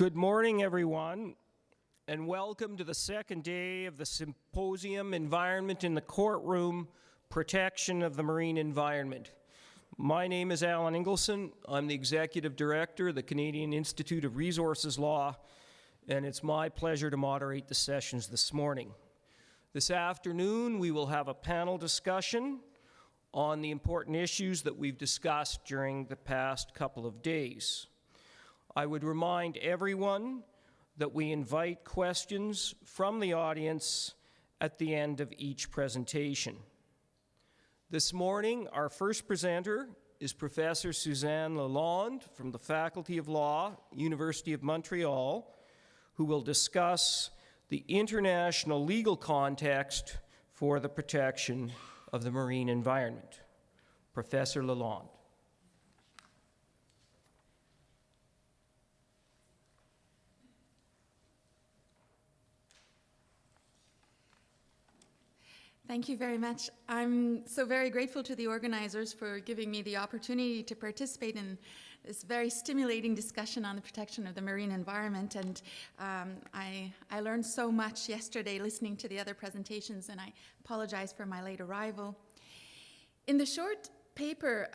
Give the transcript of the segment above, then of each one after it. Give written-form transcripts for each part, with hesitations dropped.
Good morning, everyone, and welcome to the second day of the Symposium Environment in the Courtroom, Protection of the Marine Environment. My name is Alan Ingleson. I'm the Executive Director of the Canadian Institute of Resources Law, and it's my pleasure to moderate the sessions this morning. This afternoon, we will have a panel discussion on the important issues that we've discussed during the past couple of days. I would remind everyone that we invite questions from the audience at the end of each presentation. This morning, our first presenter is Professor Suzanne Lalonde from the Faculty of Law, University of Montreal, who will discuss the international legal context for the protection of the marine environment. Professor Lalonde. Thank you very much. I'm so very grateful to the organizers for giving me the opportunity to participate in this very stimulating discussion on the protection of the marine environment. And I learned so much yesterday listening to the other presentations, and I apologize for my late arrival. In the short paper,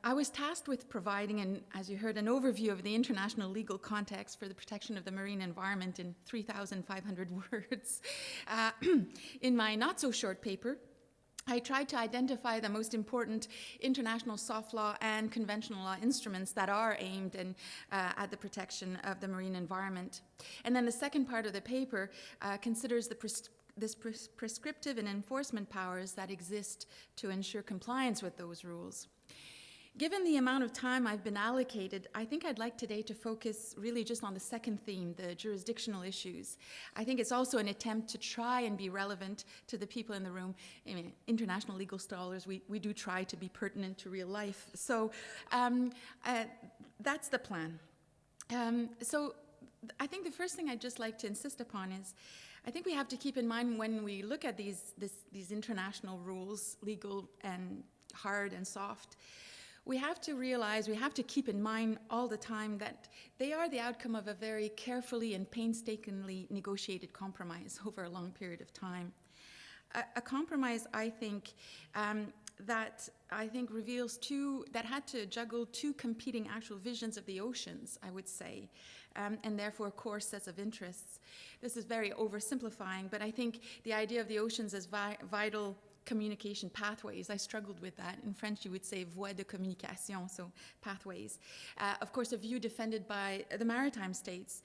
I was tasked with providing, as you heard, an overview of the international legal context for the protection of the marine environment in 3,500 words. In my not-so-short paper, I tried to identify the most important international soft law and conventional law instruments that are aimed at the protection of the marine environment. And then the second part of the paper considers the prescriptive and enforcement powers that exist to ensure compliance with those rules. Given the amount of time I've been allocated, I think I'd like today to focus really just on the second theme, the jurisdictional issues. I think it's also an attempt to try and be relevant to the people in the room. I mean, international legal scholars, we do try to be pertinent to real life. So that's the plan. So I think the first thing I'd just like to insist upon is I think we have to keep in mind when we look at these international rules, legal and hard and soft, we have to realize, we have to keep in mind all the time that they are the outcome of a very carefully and painstakingly negotiated compromise over a long period of time. A compromise, I think, that reveals that had to juggle two competing actual visions of the oceans, I would say, and therefore core sets of interests. This is very oversimplifying, but I think the idea of the oceans as vital communication pathways, I struggled with that. In French, you would say voies de communication, so pathways. Of course, a view defended by the maritime states,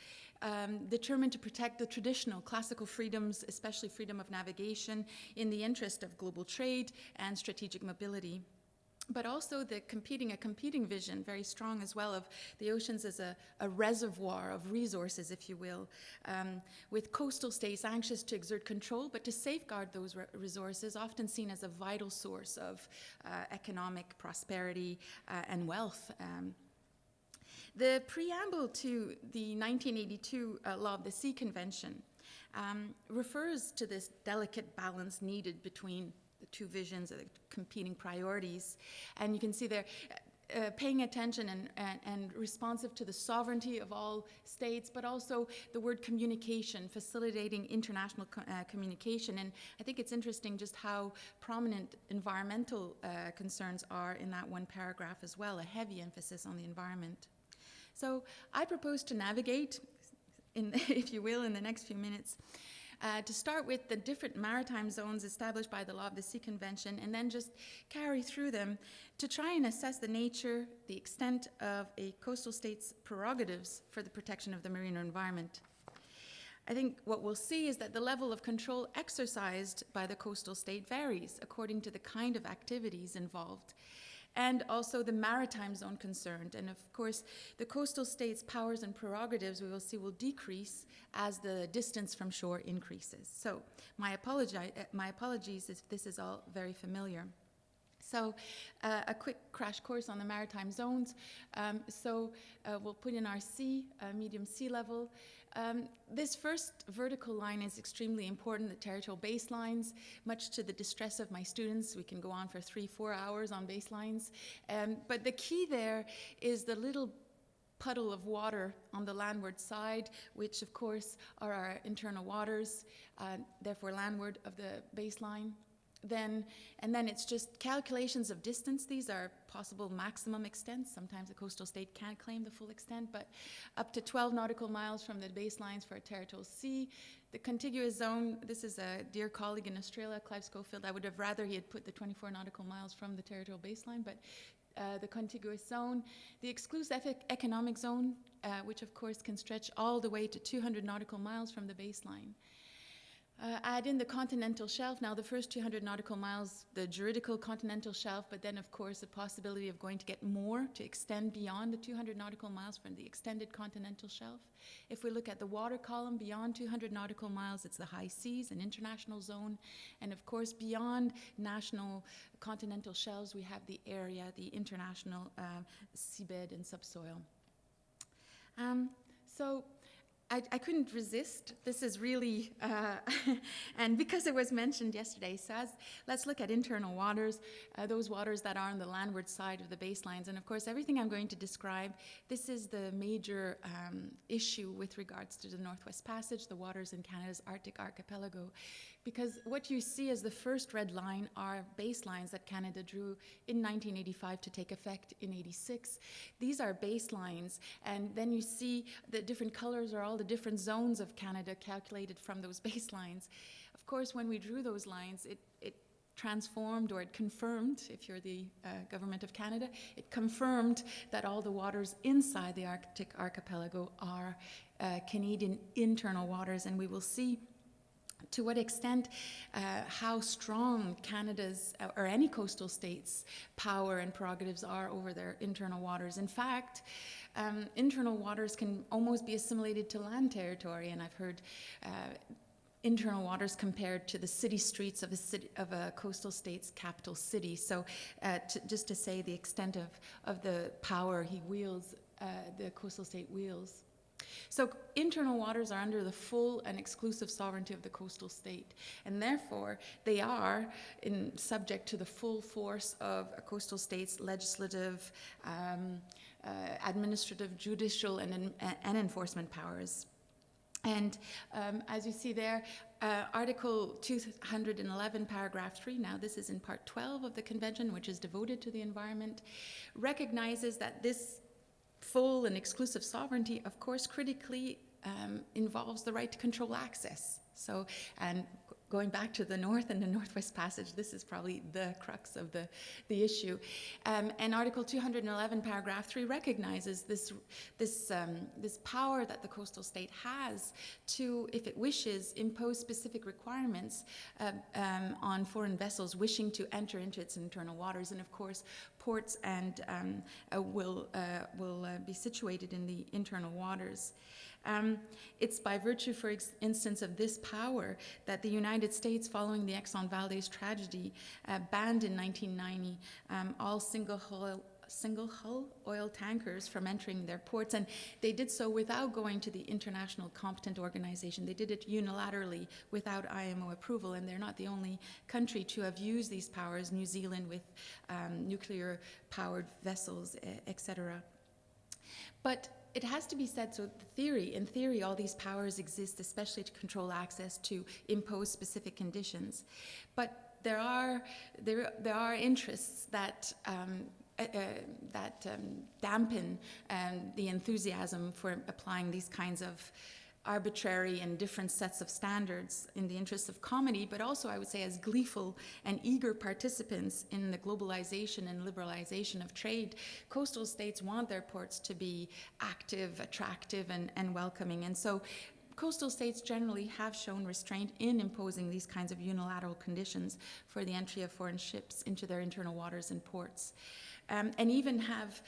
determined to protect the traditional classical freedoms, especially freedom of navigation, in the interest of global trade and strategic mobility. But also a competing vision, very strong as well, of the oceans as a reservoir of resources, if you will, with coastal states anxious to exert control, but to safeguard those resources, often seen as a vital source of economic prosperity and wealth. The preamble to the 1982 Law of the Sea Convention refers to this delicate balance needed between the two visions, the competing priorities. And you can see there, paying attention and responsive to the sovereignty of all states, but also the word communication, facilitating international communication. And I think it's interesting just how prominent environmental concerns are in that one paragraph as well, a heavy emphasis on the environment. So I propose to navigate, if you will, in the next few minutes, to start with the different maritime zones established by the Law of the Sea Convention, and then just carry through them to try and assess the nature, the extent of a coastal state's prerogatives for the protection of the marine environment. I think what we'll see is that the level of control exercised by the coastal state varies according to the kind of activities involved, and also the maritime zone concerned. And of course, the coastal state's powers and prerogatives, we will see, will decrease as the distance from shore increases. So my apologies if this is all very familiar. So a quick crash course on the maritime zones. We'll put in our medium sea level. This first vertical line is extremely important, the territorial baselines, much to the distress of my students. We can go on for 3-4 hours on baselines. But the key there is the little puddle of water on the landward side, which of course are our internal waters, therefore landward of the baseline. And then it's just calculations of distance. These are possible maximum extents. Sometimes a coastal state can't claim the full extent, but up to 12 nautical miles from the baselines for a territorial sea. The contiguous zone, this is a dear colleague in Australia, Clive Schofield. I would have rather he had put the 24 nautical miles from the territorial baseline, but the contiguous zone, the exclusive economic zone, which of course can stretch all the way to 200 nautical miles from the baseline. Add in the continental shelf. Now, the first 200 nautical miles, the juridical continental shelf, but then, of course, the possibility of going to get more, to extend beyond the 200 nautical miles from the extended continental shelf. If we look at the water column beyond 200 nautical miles, it's the high seas, an international zone. And, of course, beyond national continental shelves, we have the area, the international seabed and subsoil. So I couldn't resist. This is really, and because it was mentioned yesterday, so let's look at internal waters, those waters that are on the landward side of the baselines. And of course, everything I'm going to describe, this is the major issue with regards to the Northwest Passage, the waters in Canada's Arctic archipelago. Because what you see as the first red line are baselines that Canada drew in 1985 to take effect in 86. These are baselines, and then you see the different colors are all the different zones of Canada calculated from those baselines. Of course, when we drew those lines, it transformed, or it confirmed, if you're the government of Canada, it confirmed that all the waters inside the Arctic archipelago are Canadian internal waters, and we will see to what extent how strong Canada's or any coastal state's power and prerogatives are over their internal waters. In fact, internal waters can almost be assimilated to land territory, and I've heard internal waters compared to the city streets of a coastal state's capital city. So just to say the extent of the power he wields, the coastal state wields. So internal waters are under the full and exclusive sovereignty of the coastal state, and therefore they are subject to the full force of a coastal state's legislative, administrative, judicial, and enforcement powers. And as you see there, Article 211, paragraph 3, now this is in part 12 of the convention, which is devoted to the environment, recognizes that this full and exclusive sovereignty, of course, critically involves the right to control access. So, and going back to the North and the Northwest Passage, this is probably the crux of the issue. And Article 211, paragraph 3 recognizes this power that the coastal state has to, if it wishes, impose specific requirements on foreign vessels wishing to enter into its internal waters. And of course, ports and will be situated in the internal waters. It's by virtue, for instance, of this power that the United States, following the Exxon Valdez tragedy, banned in 1990 all single-hull oil tankers from entering their ports, and they did so without going to the international competent organization. They did it unilaterally without IMO approval, and they're not the only country to have used these powers, New Zealand with nuclear-powered vessels, etc. But it has to be said, so in theory, all these powers exist, especially to control access, to impose specific conditions. But there are interests that dampen the enthusiasm for applying these kinds of arbitrary and different sets of standards in the interest of comedy, but also, I would say, as gleeful and eager participants in the globalization and liberalization of trade. Coastal states want their ports to be active, attractive, and welcoming. And so coastal states generally have shown restraint in imposing these kinds of unilateral conditions for the entry of foreign ships into their internal waters and ports, and even have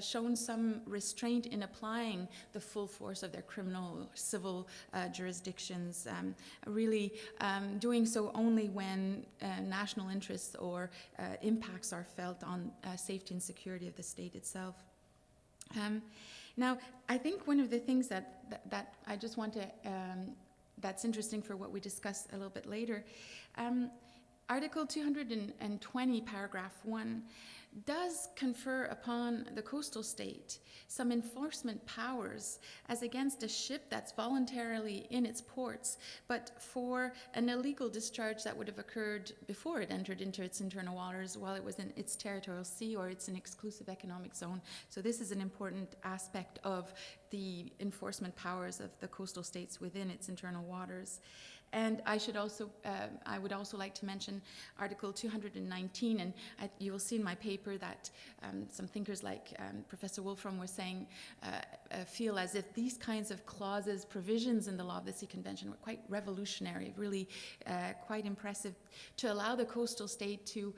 shown some restraint in applying the full force of their criminal, civil jurisdictions, really doing so only when national interests or impacts are felt on safety and security of the state itself. Now, I think one of the things that I just want to, that's interesting for what we discuss a little bit later, Article 220, paragraph 1, does confer upon the coastal state some enforcement powers as against a ship that's voluntarily in its ports, but for an illegal discharge that would have occurred before it entered into its internal waters while it was in its territorial sea or it's an exclusive economic zone. So this is an important aspect of the enforcement powers of the coastal states within its internal waters. And I would also like to mention Article 219, and you will see in my paper that some thinkers like Professor Wolfram were saying feel as if these kinds of clauses, provisions in the Law of the Sea Convention were quite revolutionary, really quite impressive, to allow the coastal state to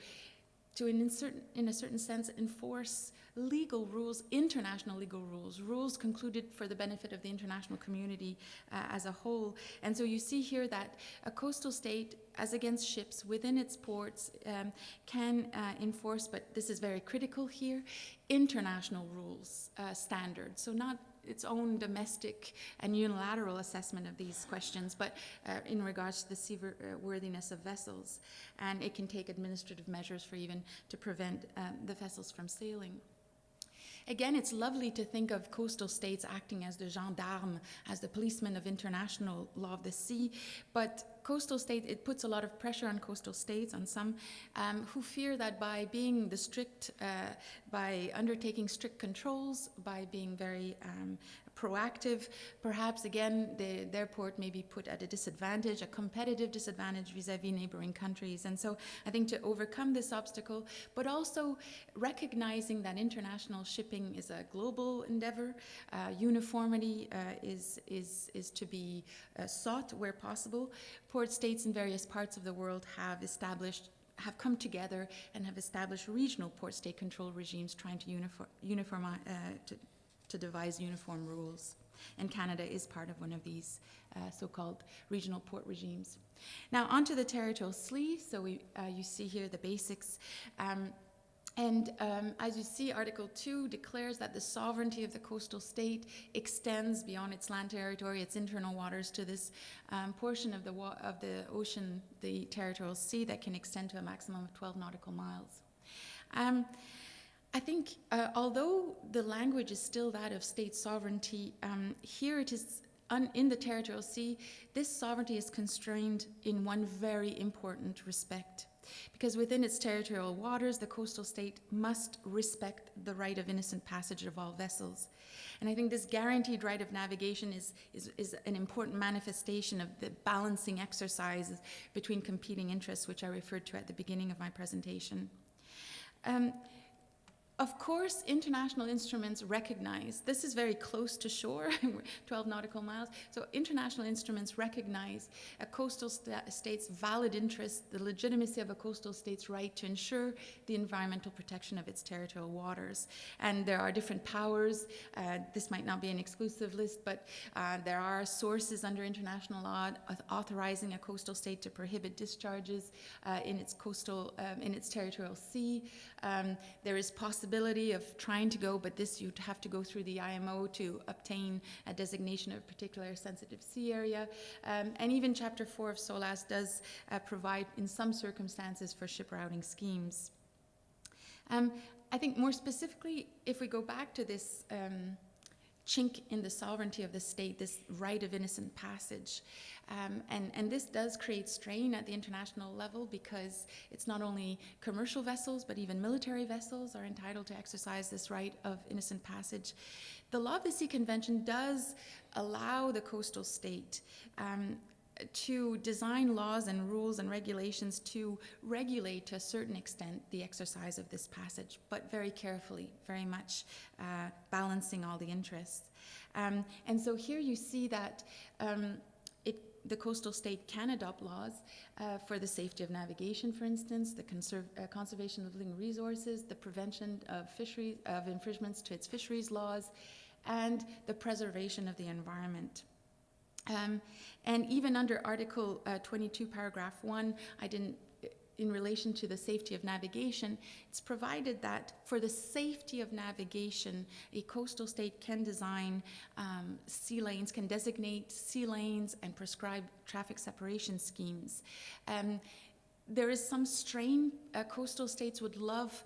in a certain sense, enforce legal rules, international legal rules, rules concluded for the benefit of the international community as a whole. And so you see here that a coastal state, as against ships within its ports, can enforce, but this is very critical here, international rules, standards. So not its own domestic and unilateral assessment of these questions, but in regards to the seaworthiness of vessels. And it can take administrative measures for even to prevent the vessels from sailing. Again, it's lovely to think of coastal states acting as the gendarmes, as the policemen of international law of the sea, but coastal state, it puts a lot of pressure on coastal states, on some who fear that by being by undertaking strict controls, by being very proactive, perhaps again their port may be put at a disadvantage, a competitive disadvantage vis-a-vis neighboring countries. And so I think to overcome this obstacle, but also recognizing that international shipping is a global endeavor, uniformity is to be sought where possible. Port states in various parts of the world have come together and have established regional port state control regimes trying to devise uniform rules. And Canada is part of one of these so-called regional port regimes. Now onto the territorial sea. So you see here the basics. As you see, Article 2 declares that the sovereignty of the coastal state extends beyond its land territory, its internal waters, to this portion of the ocean, the territorial sea, that can extend to a maximum of 12 nautical miles. I think although the language is still that of state sovereignty, here it is in the territorial sea, this sovereignty is constrained in one very important respect. Because within its territorial waters, the coastal state must respect the right of innocent passage of all vessels. And I think this guaranteed right of navigation is an important manifestation of the balancing exercises between competing interests, which I referred to at the beginning of my presentation. Of course, international instruments recognize, this is very close to shore, 12 nautical miles, so international instruments recognize a coastal state's valid interest, the legitimacy of a coastal state's right to ensure the environmental protection of its territorial waters. And there are different powers. This might not be an exclusive list, but there are sources under international law authorizing a coastal state to prohibit discharges in its territorial sea. There is possibility of trying to go, but this you'd have to go through the IMO to obtain a designation of a particular sensitive sea area. And even Chapter 4 of SOLAS does provide, in some circumstances, for ship routing schemes. I think more specifically, if we go back to this chink in the sovereignty of the state, this right of innocent passage. And this does create strain at the international level, because it's not only commercial vessels, but even military vessels are entitled to exercise this right of innocent passage. The Law of the Sea Convention does allow the coastal state to design laws and rules and regulations to regulate to a certain extent the exercise of this passage, but very carefully, very much balancing all the interests. And so here you see that the coastal state can adopt laws for the safety of navigation, for instance, the conservation of living resources, the prevention of infringements to its fisheries laws, and the preservation of the environment. And even under Article 22, Paragraph 1, in relation to the safety of navigation, it's provided that for the safety of navigation, a coastal state can design sea lanes, can designate sea lanes and prescribe traffic separation schemes. there is some strain. Coastal states would love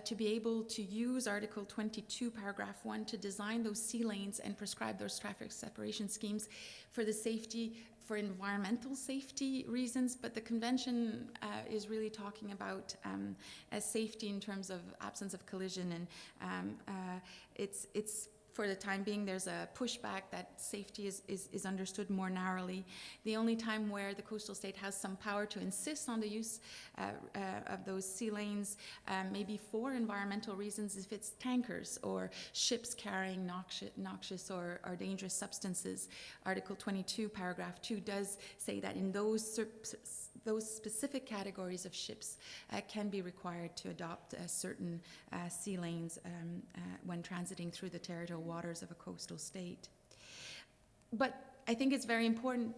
to be able to use Article 22, Paragraph 1 to design those sea lanes and prescribe those traffic separation schemes for the safety, for environmental safety reasons, but the convention is really talking about safety in terms of absence of collision, and it's for the time being, there's a pushback that safety is understood more narrowly. The only time where the coastal state has some power to insist on the use of those sea lanes, maybe for environmental reasons, if it's tankers or ships carrying noxious or dangerous substances. Article 22, Paragraph 2 does say that in those specific categories of ships can be required to adopt certain sea lanes when transiting through the territorial waters of a coastal state. But I think it's very important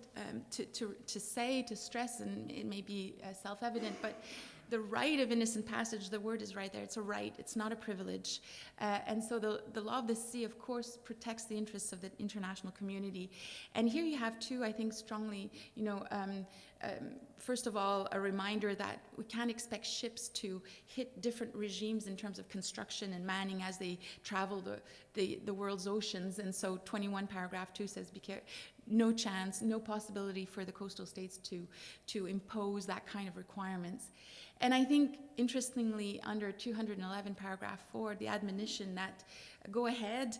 to stress, and it may be self-evident, but the right of innocent passage, the word is right there, it's a right, it's not a privilege. And so the law of the sea, of course, protects the interests of the international community. And here you have two, I think, strongly, first of all, a reminder that we can't expect ships to hit different regimes in terms of construction and manning as they travel the world's oceans. And so 21 Paragraph 2 says, no chance, no possibility for the coastal states to impose that kind of requirements. And I think, interestingly, under 211 Paragraph 4, the admonition that go ahead,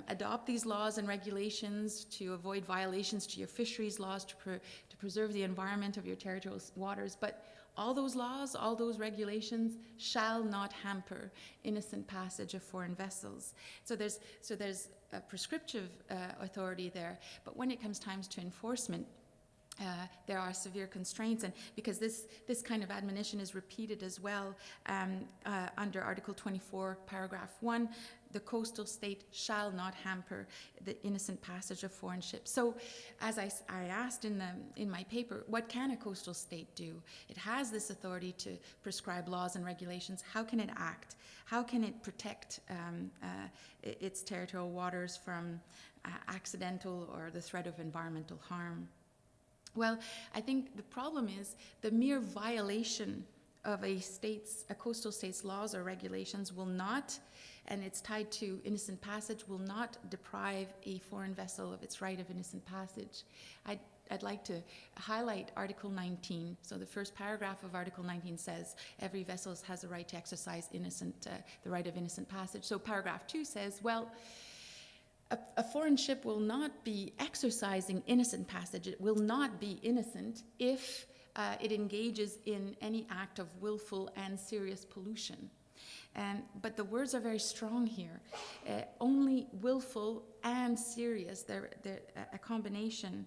adopt these laws and regulations to avoid violations to your fisheries laws, to preserve the environment of your territorial waters, but all those laws, all those regulations shall not hamper innocent passage of foreign vessels. So there's a prescriptive authority there, but when it comes times to enforcement, there are severe constraints, and because this kind of admonition is repeated as well under Article 24, Paragraph 1, the coastal state shall not hamper the innocent passage of foreign ships. So, as I asked in my paper, what can a coastal state do? It has this authority to prescribe laws and regulations. How can it act? How can it protect its territorial waters from accidental or the threat of environmental harm? Well, I think the problem is the mere violation of a coastal state's laws or regulations will not, and it's tied to innocent passage, will not deprive a foreign vessel of its right of innocent passage. I'd like to highlight Article 19. So the first paragraph of Article 19 says every vessel has a right to exercise the right of innocent passage. So Paragraph 2 says, well, a foreign ship will not be exercising innocent passage. It will not be innocent if it engages in any act of willful and serious pollution. But the words are very strong here. Only willful and serious, a combination,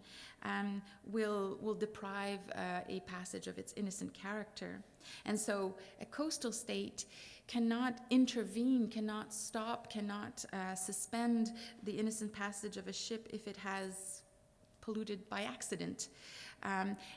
will deprive a passage of its innocent character. And so a coastal state cannot intervene, cannot stop, cannot suspend the innocent passage of a ship if it has polluted by accident.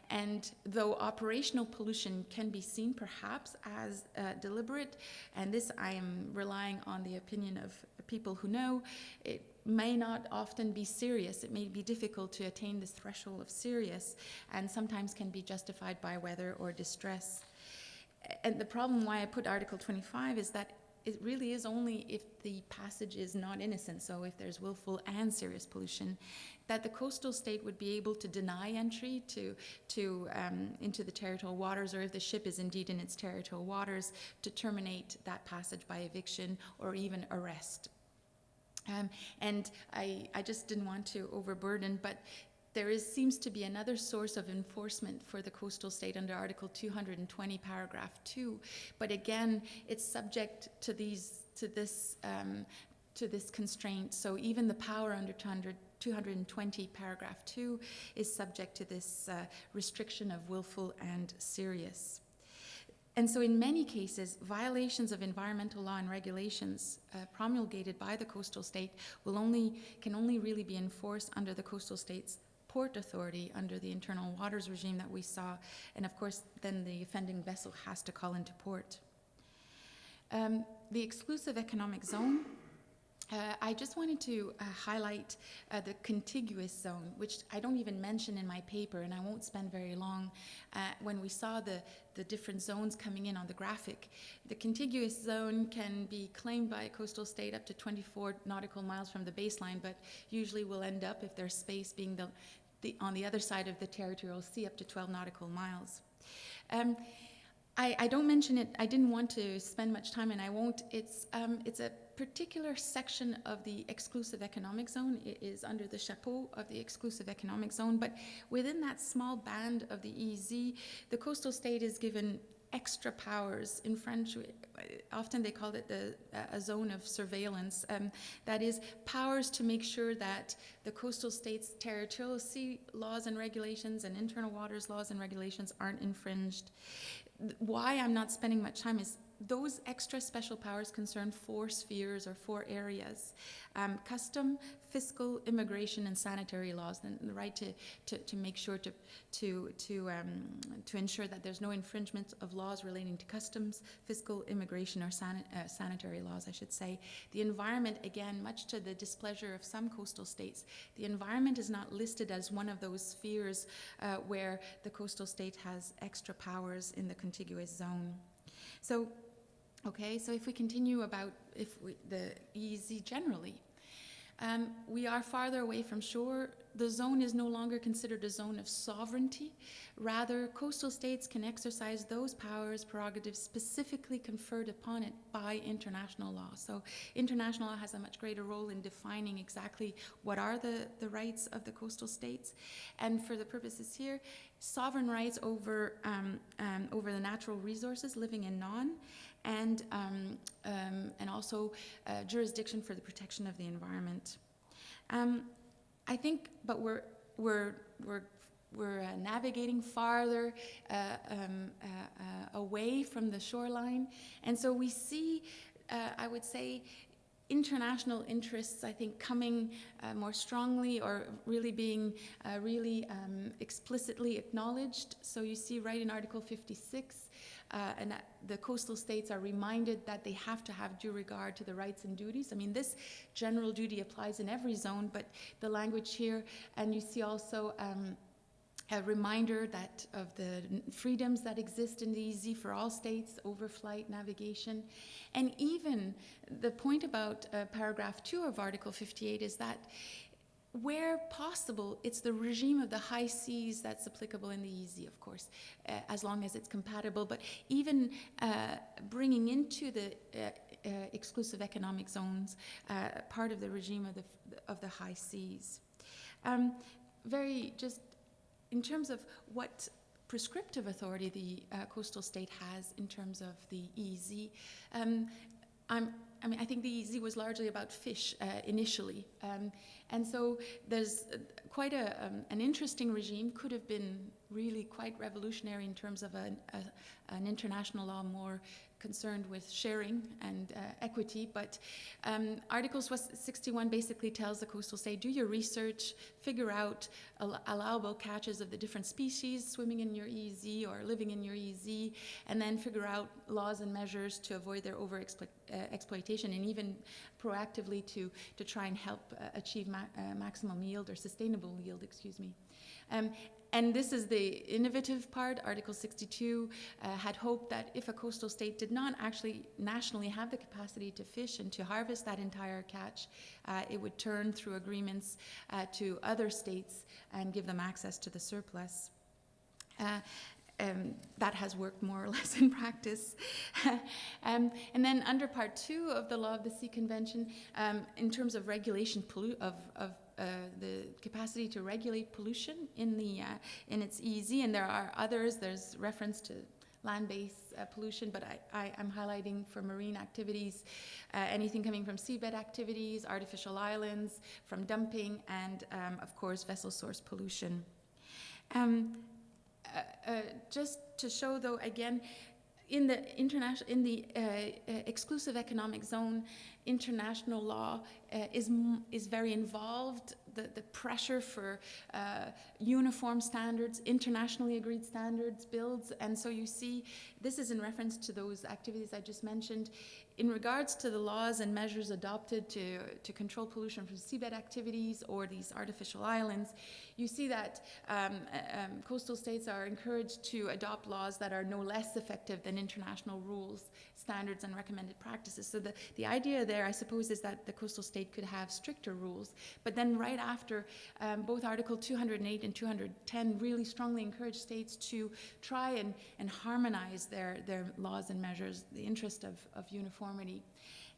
And though operational pollution can be seen perhaps as deliberate, and this I am relying on the opinion of people who know, it may not often be serious. It may be difficult to attain this threshold of serious, and sometimes can be justified by weather or distress. And the problem why I put Article 25 is that it really is only if the passage is not innocent, so if there's willful and serious pollution, that the coastal state would be able to deny entry into the territorial waters, or if the ship is indeed in its territorial waters, to terminate that passage by eviction or even arrest. And I just didn't want to overburden, but there seems to be another source of enforcement for the coastal state under Article 220, Paragraph 2. But again, it's subject to this constraint. So even the power under 220, Paragraph 2 is subject to this restriction of willful and serious. And so in many cases, violations of environmental law and regulations promulgated by the coastal state can only really be enforced under the coastal state's port authority under the internal waters regime that we saw, and of course then the offending vessel has to call into port. The exclusive economic zone I just wanted to highlight the contiguous zone, which I don't even mention in my paper, and I won't spend very long. When we saw the different zones coming in on the graphic, the contiguous zone can be claimed by a coastal state up to 24 nautical miles from the baseline, but usually will end up, if there's space, being on the other side of the territorial sea, up to 12 nautical miles. I don't mention it. I didn't want to spend much time, and I won't. It's a particular section of the exclusive economic zone. It is under the chapeau of the exclusive economic zone, but within that small band of the EEZ, the coastal state is given extra powers. In French, often they call it a zone of surveillance. That is, powers to make sure that the coastal state's territorial sea laws and regulations and internal waters laws and regulations aren't infringed. Why I'm not spending much time is those extra special powers concern 4 spheres or 4 areas: custom, fiscal, immigration, and sanitary laws. And the right to make sure to ensure that there's no infringement of laws relating to customs, fiscal, immigration, or sanitary laws, I should say. The environment, again, much to the displeasure of some coastal states, the environment is not listed as one of those spheres where the coastal state has extra powers in the contiguous zone. So, okay, so if we continue about the EEZ generally, we are farther away from shore. The zone is no longer considered a zone of sovereignty. Rather, coastal states can exercise those powers, prerogatives specifically conferred upon it by international law. So international law has a much greater role in defining exactly what are the rights of the coastal states. And for the purposes here, sovereign rights over the natural resources living in non, and also jurisdiction for the protection of the environment. I think, but we're navigating farther away from the shoreline, and so we see, I would say, international interests, I think, coming more strongly or really being explicitly acknowledged. So you see right in Article 56, and the coastal states are reminded that they have to have due regard to the rights and duties. I mean, this general duty applies in every zone, but the language here, and you see also a reminder that of the freedoms that exist in the EEZ for all states, overflight, navigation. And even the point about paragraph 2 of Article 58 is that where possible, it's the regime of the high seas that's applicable in the EEZ, of course, as long as it's compatible, but even bringing into the exclusive economic zones part of the regime of the high seas. In terms of what prescriptive authority the coastal state has in terms of the EEZ, I think the EEZ was largely about fish initially, and so there's quite an interesting regime. Could have been really quite revolutionary in terms of an international law more concerned with sharing and equity, but Article 61 basically tells the coastal state, do your research, figure out allowable catches of the different species swimming in your EEZ or living in your EEZ, and then figure out laws and measures to avoid their exploitation, and even proactively to try and help achieve maximum yield or sustainable yield, excuse me. And this is the innovative part. Article 62 had hoped that if a coastal state did not actually nationally have the capacity to fish and to harvest that entire catch, it would turn through agreements to other states and give them access to the surplus. That has worked more or less in practice. And then under Part 2 of the Law of the Sea Convention, in terms of regulation of the capacity to regulate pollution in its EEZ, and there are others. There's reference to land-based pollution, but I'm highlighting for marine activities, anything coming from seabed activities, artificial islands, from dumping, and of course vessel source pollution. Just to show, though, again, in the exclusive economic zone, international law is very involved. The pressure for uniform standards, internationally agreed standards builds, and so you see, this is in reference to those activities I just mentioned. In regards to the laws and measures adopted to control pollution from seabed activities or these artificial islands, you see that coastal states are encouraged to adopt laws that are no less effective than international rules, standards, and recommended practices. So the idea there, I suppose, is that the coastal state could have stricter rules, but then right after, both Article 208 and 210 really strongly encourage states to try and harmonize their laws and measures, the interest of uniformity.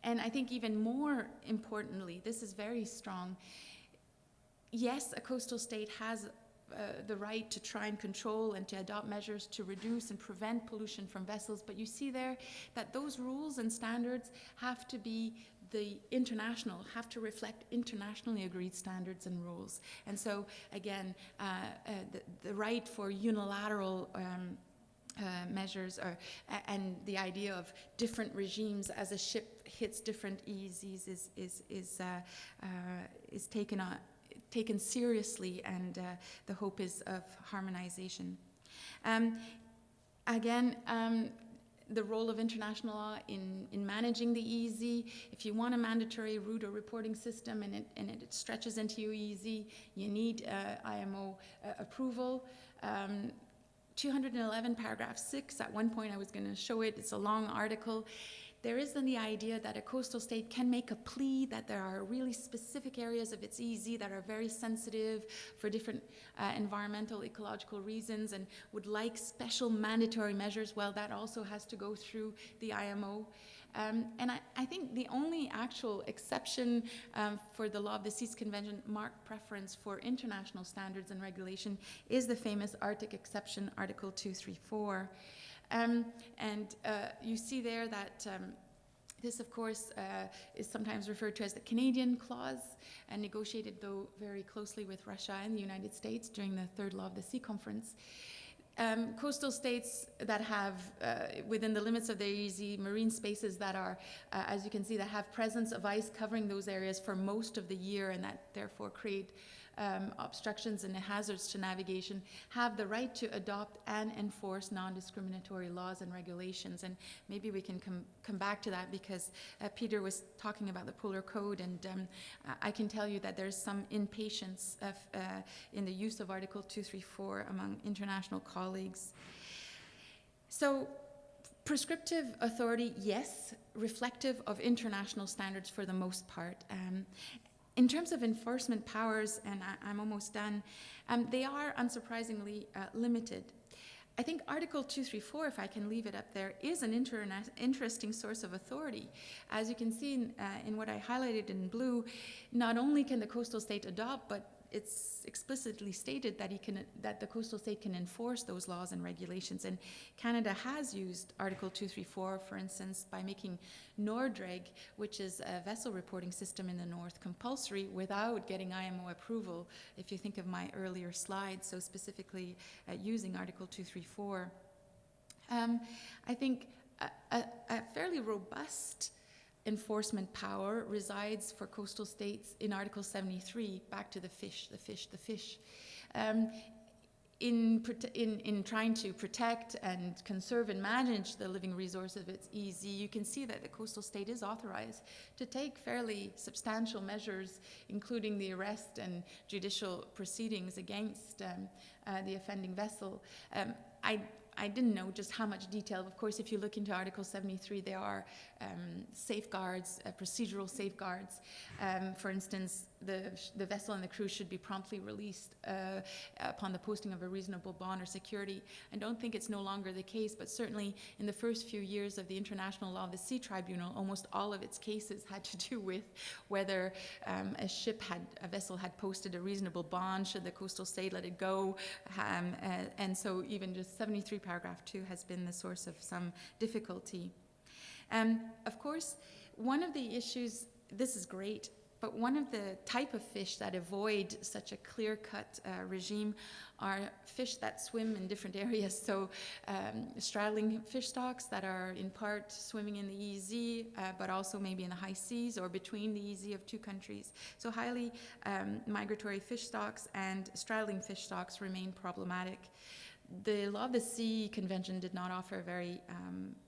And I think even more importantly, this is very strong. Yes, a coastal state has the right to try and control and to adopt measures to reduce and prevent pollution from vessels, but you see there that those rules and standards have to be have to reflect internationally agreed standards and rules. And so again, the right for unilateral measures and the idea of different regimes as a ship hits different EEZs is taken seriously, and the hope is of harmonization. The role of international law in managing the EEZ. If you want a mandatory route or reporting system and it stretches into your EEZ, you need IMO approval. 211 paragraph 6, at one point I was going to show it, it's a long article. There is then the idea that a coastal state can make a plea that there are really specific areas of its EEZ that are very sensitive for different environmental, ecological reasons and would like special mandatory measures. Well, that also has to go through the IMO. And I think the only actual exception for the Law of the Seas Convention marked preference for international standards and regulation is the famous Arctic exception, Article 234. You see there that this, of course, is sometimes referred to as the Canadian clause, and negotiated, though, very closely with Russia and the United States during the Third Law of the Sea Conference. Coastal states that have, within the limits of their EEZ, marine spaces that are, as you can see, that have presence of ice covering those areas for most of the year and that therefore create obstructions and hazards to navigation, have the right to adopt and enforce non-discriminatory laws and regulations. And maybe we can come back to that, because Peter was talking about the Polar Code, and I can tell you that there's some impatience in the use of Article 234 among international colleagues. So, prescriptive authority, yes, reflective of international standards for the most part. In terms of enforcement powers, and I'm almost done, they are unsurprisingly limited. I think Article 234, if I can leave it up there, is an interesting source of authority. As you can see in what I highlighted in blue, not only can the coastal state adopt, but it's explicitly stated that the coastal state can enforce those laws and regulations. And Canada has used Article 234, for instance, by making NORDREG, which is a vessel reporting system in the North, compulsory without getting IMO approval, if you think of my earlier slide, so specifically using Article 234. I think a fairly robust enforcement power resides for coastal states in Article 73, back to the fish. In trying to protect and conserve and manage the living resource of its EEZ, you can see that the coastal state is authorized to take fairly substantial measures, including the arrest and judicial proceedings against the offending vessel. I didn't know just how much detail. Of course, if you look into Article 73, there are safeguards, procedural safeguards. For instance, the vessel and the crew should be promptly released upon the posting of a reasonable bond or security. I don't think it's no longer the case, but certainly in the first few years of the International Law of the Sea Tribunal, almost all of its cases had to do with whether a vessel had posted a reasonable bond, should the coastal state let it go, and so even just 73 paragraph 2 has been the source of some difficulty. Of course, one of the issues, this is great, But one of the type of fish that avoid such a clear-cut regime are fish that swim in different areas. So straddling fish stocks that are in part swimming in the EEZ, but also maybe in the high seas or between the EEZ of two countries. So highly migratory fish stocks and straddling fish stocks remain problematic. The Law of the Sea Convention did not offer a very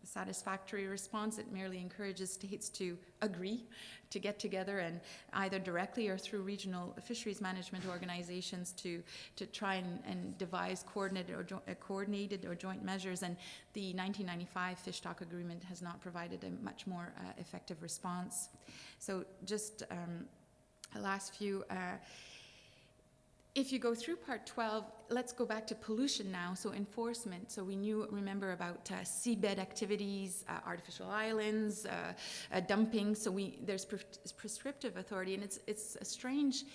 satisfactory response. It merely encourages states to agree, to get together and either directly or through regional fisheries management organizations to try and devise coordinated or joint measures. And the 1995 Fish Stock Agreement has not provided a much more effective response. So just a last few. If you go through part 12, let's go back to pollution now, so enforcement. So we remember about seabed activities, artificial islands, dumping, so there's prescriptive authority, and it's a strange,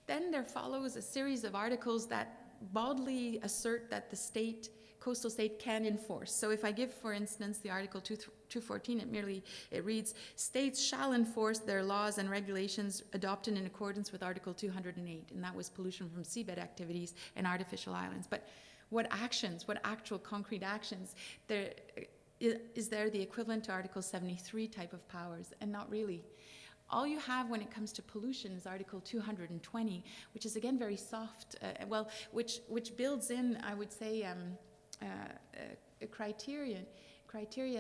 then there follows a series of articles that boldly assert that the coastal state can enforce. So if I give, for instance, the Article 214, it reads, states shall enforce their laws and regulations adopted in accordance with Article 208, and that was pollution from seabed activities and artificial islands. But what actual concrete actions, is there the equivalent to Article 73 type of powers? And not really. All you have when it comes to pollution is Article 220, which is again very soft, which builds in, I would say, a criteria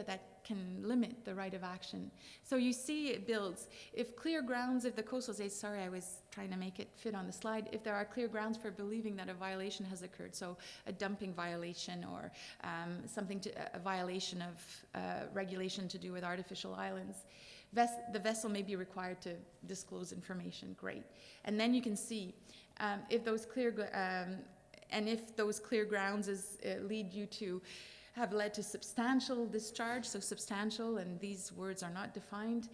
that can limit the right of action. So you see it builds. If the coastal states, sorry, I was trying to make it fit on the slide, if there are clear grounds for believing that a violation has occurred, so a dumping violation or a violation of regulation to do with artificial islands, the vessel may be required to disclose information, great. And then you can see if those clear grounds lead you to have led to substantial discharge, so substantial, and these words are not defined,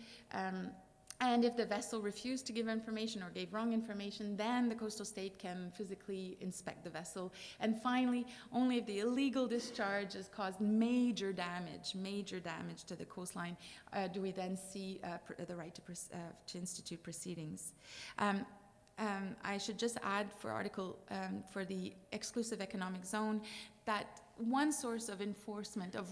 and if the vessel refused to give information or gave wrong information, then the coastal state can physically inspect the vessel. And finally, only if the illegal discharge has caused major damage to the coastline, do we then see the right to institute proceedings. I should just add for the exclusive economic zone that one source of enforcement of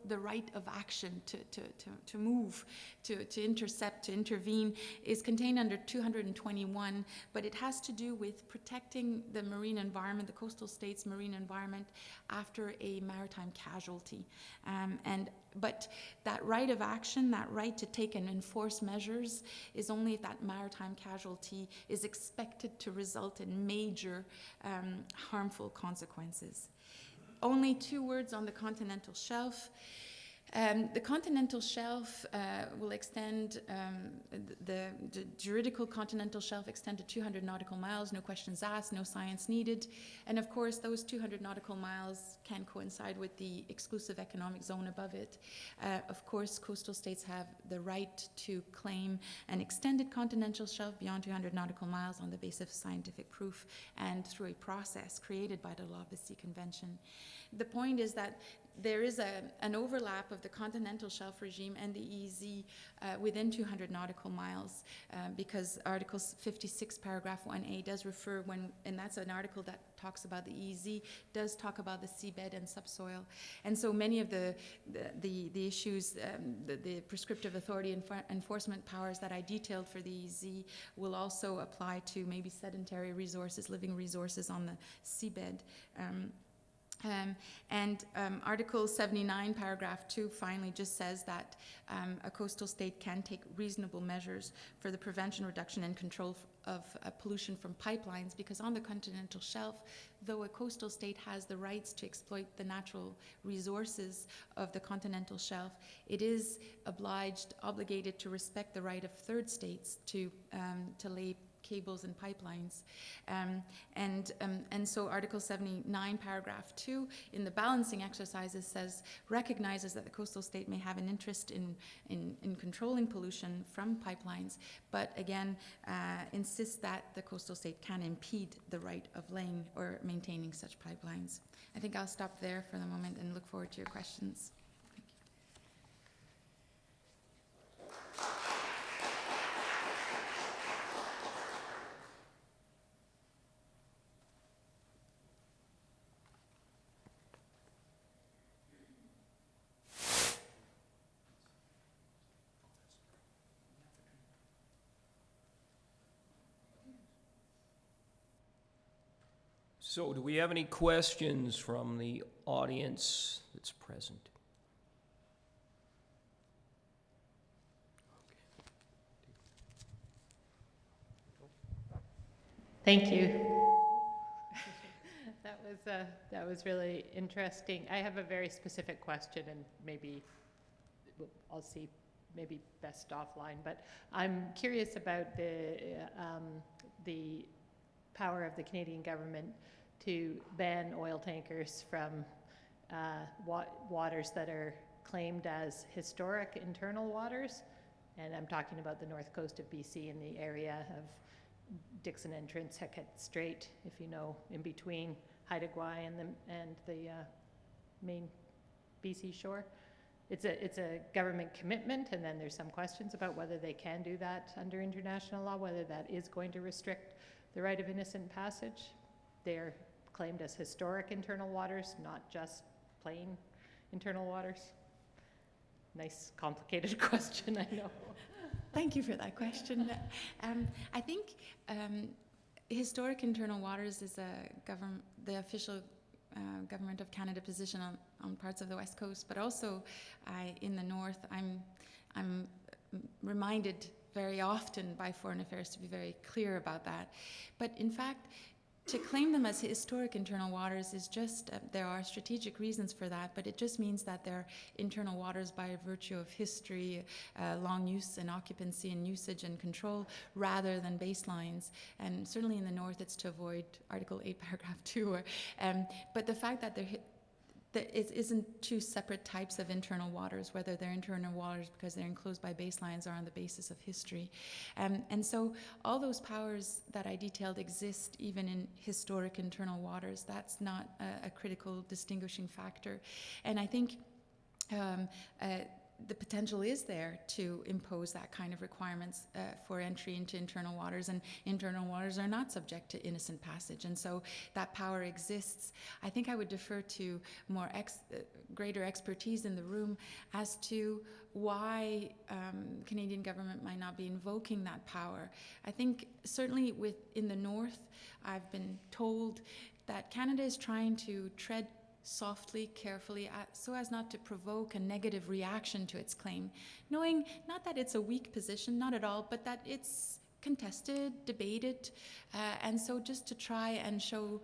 the right of action to move, to intercept, to intervene is contained under 221, but it has to do with protecting the marine environment, the coastal state's marine environment after a maritime casualty. But that right of action, that right to take and enforce measures is only if that maritime casualty is expected to result in major harmful consequences. Only 2 words on the continental shelf. The continental shelf will extend, the juridical continental shelf extend to 200 nautical miles, no questions asked, no science needed. And of course, those 200 nautical miles can coincide with the exclusive economic zone above it. Of course, coastal states have the right to claim an extended continental shelf beyond 200 nautical miles on the basis of scientific proof and through a process created by the Law of the Sea Convention. The point is that there is an overlap of the continental shelf regime and the EEZ within 200 nautical miles because Article 56, paragraph 1A does refer and that's an article that talks about the EEZ, does talk about the seabed and subsoil. And so many of the issues, the prescriptive authority enforcement powers that I detailed for the EEZ will also apply to maybe sedentary resources, living resources on the seabed. Article 79, paragraph 2, finally just says that a coastal state can take reasonable measures for the prevention, reduction, and control of pollution from pipelines, because on the continental shelf, though a coastal state has the rights to exploit the natural resources of the continental shelf, it is obligated to respect the right of third states to lay cables and pipelines. And so Article 79, paragraph 2, in the balancing exercises recognizes that the coastal state may have an interest in controlling pollution from pipelines, but again, insists that the coastal state can impede the right of laying or maintaining such pipelines. I think I'll stop there for the moment and look forward to your questions. So do we have any questions from the audience that's present? Thank you. That was really interesting. I have a very specific question, and maybe I'll see, maybe best offline. But I'm curious about the power of the Canadian government to ban oil tankers from waters that are claimed as historic internal waters, and I'm talking about the north coast of BC in the area of Dixon Entrance, Hecate Strait, if you know, in between Haida Gwaii and the main BC shore. It's a government commitment, and then there's some questions about whether they can do that under international law, whether that is going to restrict the right of innocent passage. They're claimed as historic internal waters, not just plain internal waters. Nice, complicated question, I know. Thank you for that question. I think historic internal waters is the official Government of Canada position on parts of the West Coast, but also in the North, I'm reminded very often by Foreign Affairs to be very clear about that. But in fact, to claim them as historic internal waters is just, there are strategic reasons for that, but it just means that they're internal waters by virtue of history, long use and occupancy and usage and control, rather than baselines. And certainly in the North, it's to avoid Article 8, Paragraph 2. But the fact that it isn't two separate types of internal waters, whether they're internal waters because they're enclosed by baselines or on the basis of history. And so all those powers that I detailed exist even in historic internal waters. That's not a critical distinguishing factor. And I think the potential is there to impose that kind of requirements for entry into internal waters, and internal waters are not subject to innocent passage, and so that power exists. I think I would defer to more greater expertise in the room as to why Canadian government might not be invoking that power. I think certainly in the North, I've been told that Canada is trying to tread softly, carefully, so as not to provoke a negative reaction to its claim, knowing not that it's a weak position, not at all, but that it's contested, debated, and so just to try and show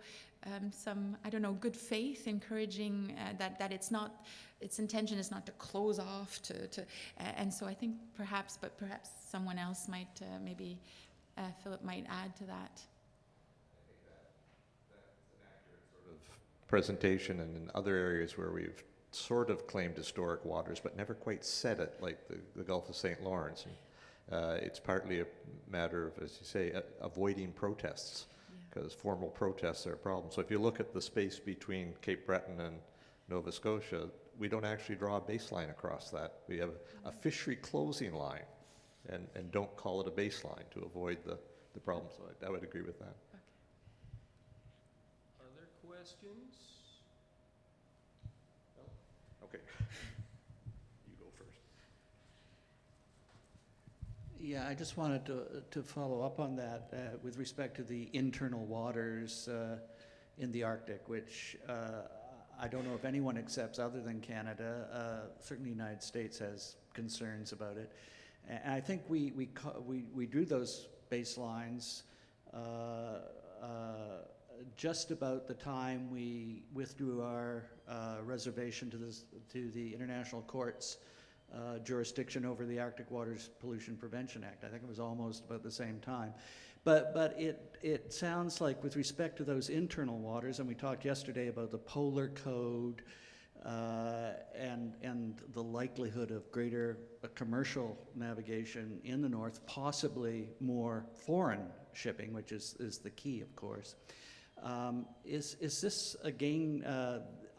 some, I don't know, good faith, encouraging that it's not, its intention is not to close off and so I think perhaps someone else might, maybe Philip might add to that. Presentation, and in other areas where we've sort of claimed historic waters but never quite said it, like the Gulf of St. Lawrence. And, it's partly a matter of, as you say, avoiding protests, because formal protests are a problem. So if you look at the space between Cape Breton and Nova Scotia, we don't actually draw a baseline across that. We have a fishery closing line and don't call it a baseline to avoid the problem. So I would agree with that. Questions? No? Okay. You go first. Yeah, I just wanted to follow up on that with respect to the internal waters in the Arctic, which I don't know if anyone accepts other than Canada. Certainly the United States has concerns about it. And I think we drew those baselines just about the time we withdrew our reservation to the International Court's jurisdiction over the Arctic Waters Pollution Prevention Act. I think it was almost about the same time. But it sounds like with respect to those internal waters, and we talked yesterday about the Polar Code and the likelihood of greater commercial navigation in the North, possibly more foreign shipping, which is the key, of course. Is this, again,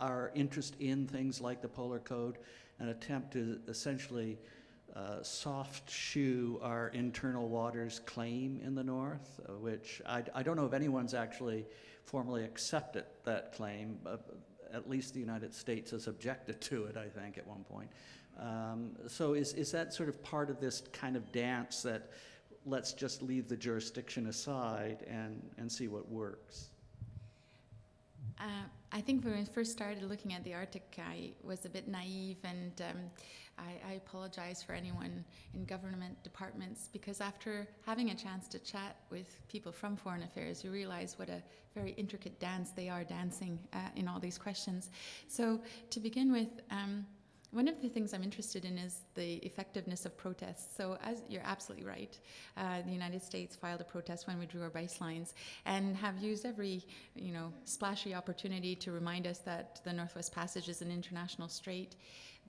our interest in things like the Polar Code, an attempt to essentially soft shoe our internal waters claim in the North, which I don't know if anyone's actually formally accepted that claim, but at least the United States has objected to it, I think, at one point. So is that sort of part of this kind of dance that let's just leave the jurisdiction aside and see what works? I think when we first started looking at the Arctic, I was a bit naive, and I apologize for anyone in government departments, because after having a chance to chat with people from Foreign Affairs, you realize what a very intricate dance they are dancing in all these questions. So to begin with, one of the things I'm interested in is the effectiveness of protests. So as you're absolutely right, the United States filed a protest when we drew our baselines and have used every, splashy opportunity to remind us that the Northwest Passage is an international strait.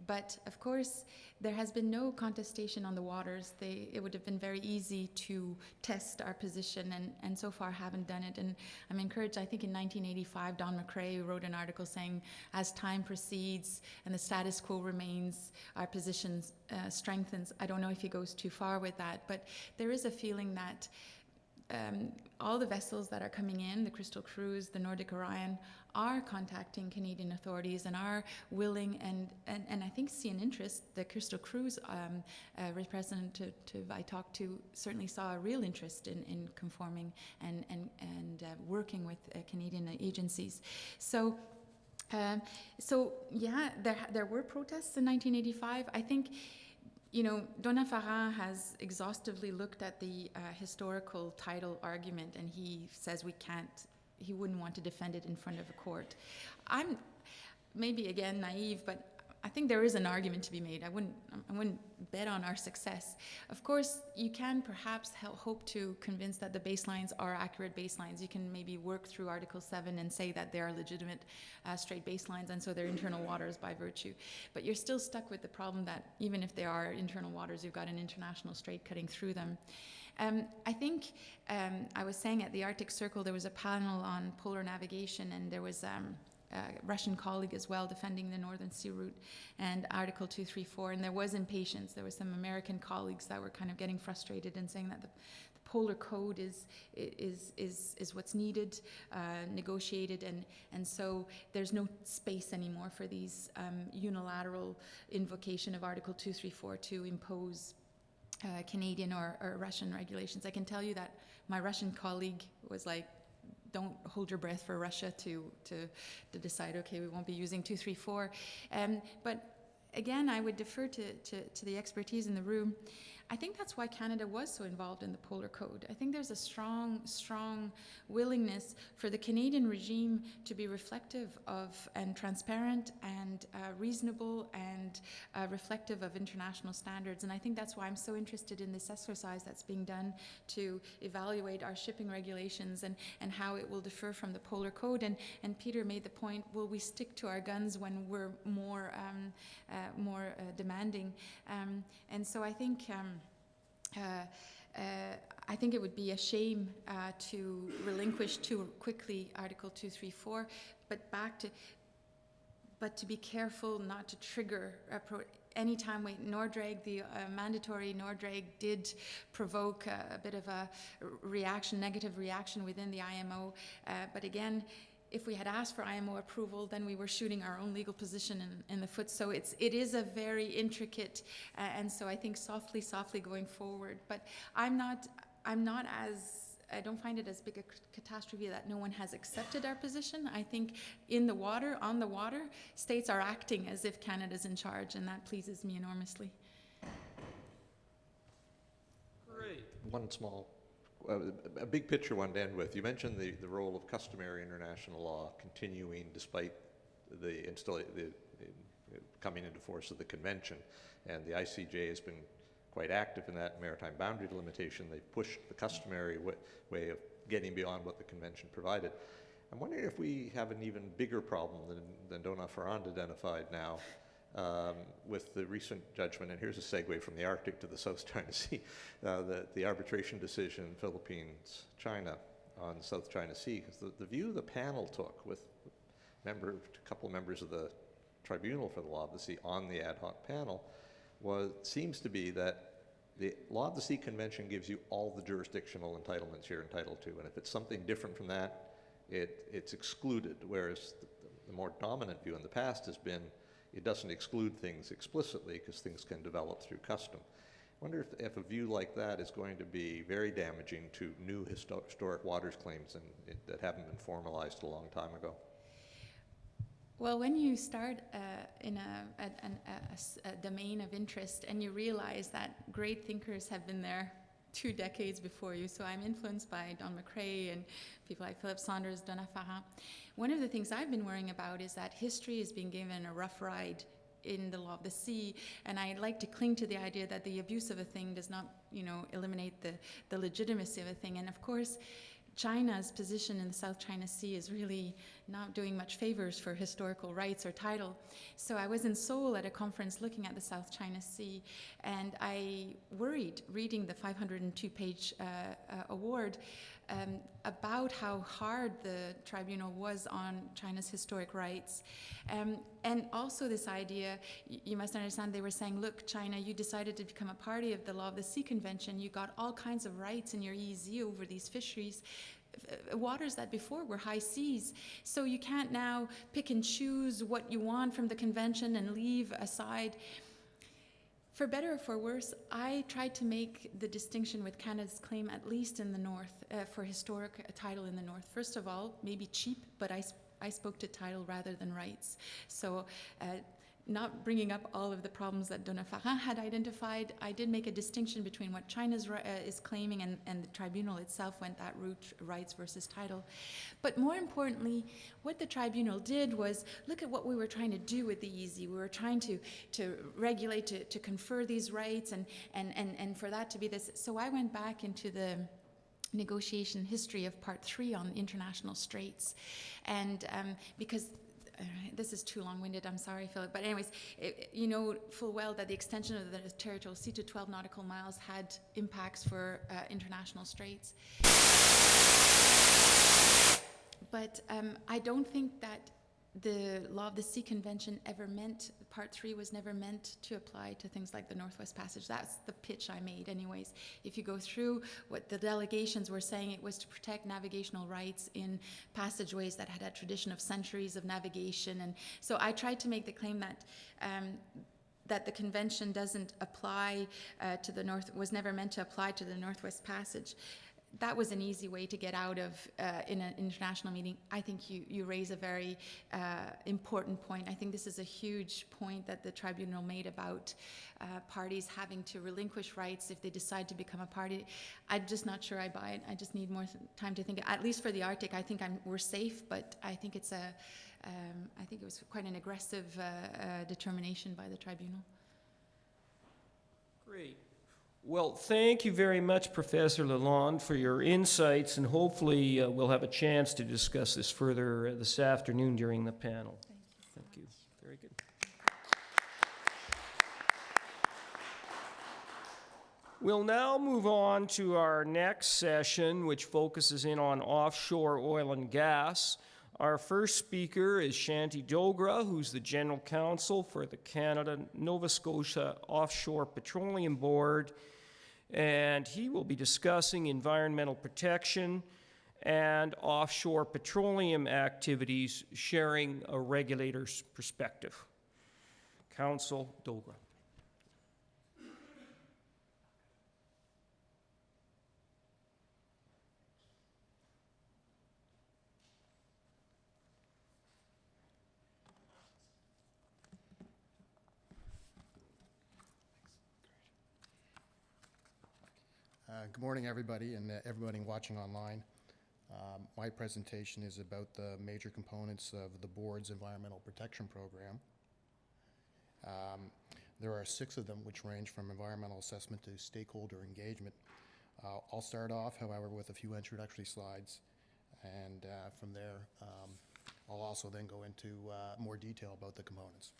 But of course, there has been no contestation on the waters. It would have been very easy to test our position, and so far haven't done it. And I'm encouraged. I think in 1985, Don McCrae wrote an article saying, as time proceeds and the status quo remains, our position strengthens. I don't know if he goes too far with that, but there is a feeling that all the vessels that are coming in, the Crystal Cruise, the Nordic Orion, are contacting Canadian authorities and are willing and I think see an interest. The Crystal Cruise representative I talked to certainly saw a real interest in conforming and working with Canadian agencies. So yeah, there were protests in 1985. I think, Donald Farrar has exhaustively looked at the historical title argument, and he says he wouldn't want to defend it in front of a court. I'm maybe, again, naive, but I think there is an argument to be made. I wouldn't bet on our success. Of course, you can perhaps hope to convince that the baselines are accurate baselines. You can maybe work through Article 7 and say that they are legitimate straight baselines, and so they're internal waters by virtue. But you're still stuck with the problem that even if they are internal waters, you've got an international strait cutting through them. I think I was saying at the Arctic Circle there was a panel on polar navigation, and there was a Russian colleague as well defending the Northern Sea Route and Article 234, and there was impatience. There were some American colleagues that were kind of getting frustrated and saying that the Polar Code is what's needed, negotiated, and so there's no space anymore for these unilateral invocation of Article 234 to impose Canadian or Russian regulations. I can tell you that my Russian colleague was like, don't hold your breath for Russia to decide, okay, we won't be using 234. But again, I would defer to the expertise in the room. I think that's why Canada was so involved in the Polar Code. I think there's a strong willingness for the Canadian regime to be reflective of and transparent and reasonable and reflective of international standards. And I think that's why I'm so interested in this exercise that's being done to evaluate our shipping regulations and how it will differ from the Polar Code. And Peter made the point, will we stick to our guns when we're more demanding? And so I think it would be a shame to relinquish too quickly Article 234, but to be careful not to trigger anytime Nordrag, the mandatory Nordrag did provoke a bit of a negative reaction within the IMO. But again, if we had asked for IMO approval, then we were shooting our own legal position in the foot. So it is a very intricate, and so I think softly going forward. But I don't find it as big a catastrophe that no one has accepted our position. I think on the water, states are acting as if Canada's in charge, and that pleases me enormously. Great. One small, a big picture one to end with. You mentioned the role of customary international law continuing despite the coming into force of the convention, and the ICJ has been quite active in that maritime boundary delimitation. They've pushed the customary way of getting beyond what the convention provided. I'm wondering if we have an even bigger problem than Donald Farrar identified now with the recent judgment, and here's a segue from the Arctic to the South China Sea, the arbitration decision in Philippines, China on the South China Sea, because the view the panel took with a couple of members of the Tribunal for the Law of the Sea on the ad hoc panel seems to be that the Law of the Sea Convention gives you all the jurisdictional entitlements you're entitled to, and if it's something different from that, it's excluded, whereas the more dominant view in the past has been it doesn't exclude things explicitly because things can develop through custom. I wonder if a view like that is going to be very damaging to new historic waters claims that haven't been formalized a long time ago. Well, when you start in a domain of interest and you realize that great thinkers have been there 2 decades before you, so I'm influenced by Don McCrae and people like Philip Saunders, Donna Farah. One of the things I've been worrying about is that history is being given a rough ride in the law of the sea, and I like to cling to the idea that the abuse of a thing does not, eliminate the legitimacy of a thing. And of course, China's position in the South China Sea is really not doing much favors for historical rights or title. So I was in Seoul at a conference looking at the South China Sea, and I worried reading the 502-page award about how hard the tribunal was on China's historic rights. And also this idea, you must understand, they were saying, look, China, you decided to become a party of the Law of the Sea Convention. You got all kinds of rights in your EEZ over these fisheries, waters that before were high seas. So you can't now pick and choose what you want from the convention and leave aside. For better or for worse, I tried to make the distinction with Canada's claim, at least in the north, for historic title in the north. First of all, maybe cheap, but I spoke to title rather than rights. So not bringing up all of the problems that Donna Farah had identified, I did make a distinction between what China is claiming and the tribunal itself went that route, rights versus title. But more importantly, what the tribunal did was look at what we were trying to do with the EEZ. We were trying to regulate, to confer these rights and for that to be this. So I went back into the negotiation history of Part 3 on international straits. And because this is too long-winded, I'm sorry, Philip. But anyways, you know full well that the extension of the territorial sea to 12 nautical miles had impacts for international straits. But I don't think that the Law of the Sea Convention ever meant, Part 3 was never meant to apply to things like the Northwest Passage. That's the pitch I made anyways. If you go through what the delegations were saying, it was to protect navigational rights in passageways that had a tradition of centuries of navigation. And so I tried to make the claim that that the convention doesn't apply to the North, was never meant to apply to the Northwest Passage. That was an easy way to get out of in an international meeting. I think you raise a very important point. I think this is a huge point that the tribunal made about parties having to relinquish rights if they decide to become a party. I'm just not sure I buy it. I just need more time to think. At least for the Arctic, I think we're safe, but I think it's I think it was quite an aggressive determination by the tribunal. Great. Well, thank you very much, Professor Lalonde, for your insights, and hopefully we'll have a chance to discuss this further this afternoon during the panel. Thank you. Very good. We'll now move on to our next session, which focuses in on offshore oil and gas. Our first speaker is Shanti Dogra, who's the General Counsel for the Canada-Nova Scotia Offshore Petroleum Board, and he will be discussing environmental protection and offshore petroleum activities, sharing a regulator's perspective. Counsel Dogra. Good morning, everybody, and everybody watching online. My presentation is about the major components of the board's environmental protection program. There are 6 of them, which range from environmental assessment to stakeholder engagement. I'll start off, however, with a few introductory slides, and from there, I'll also then go into more detail about the components.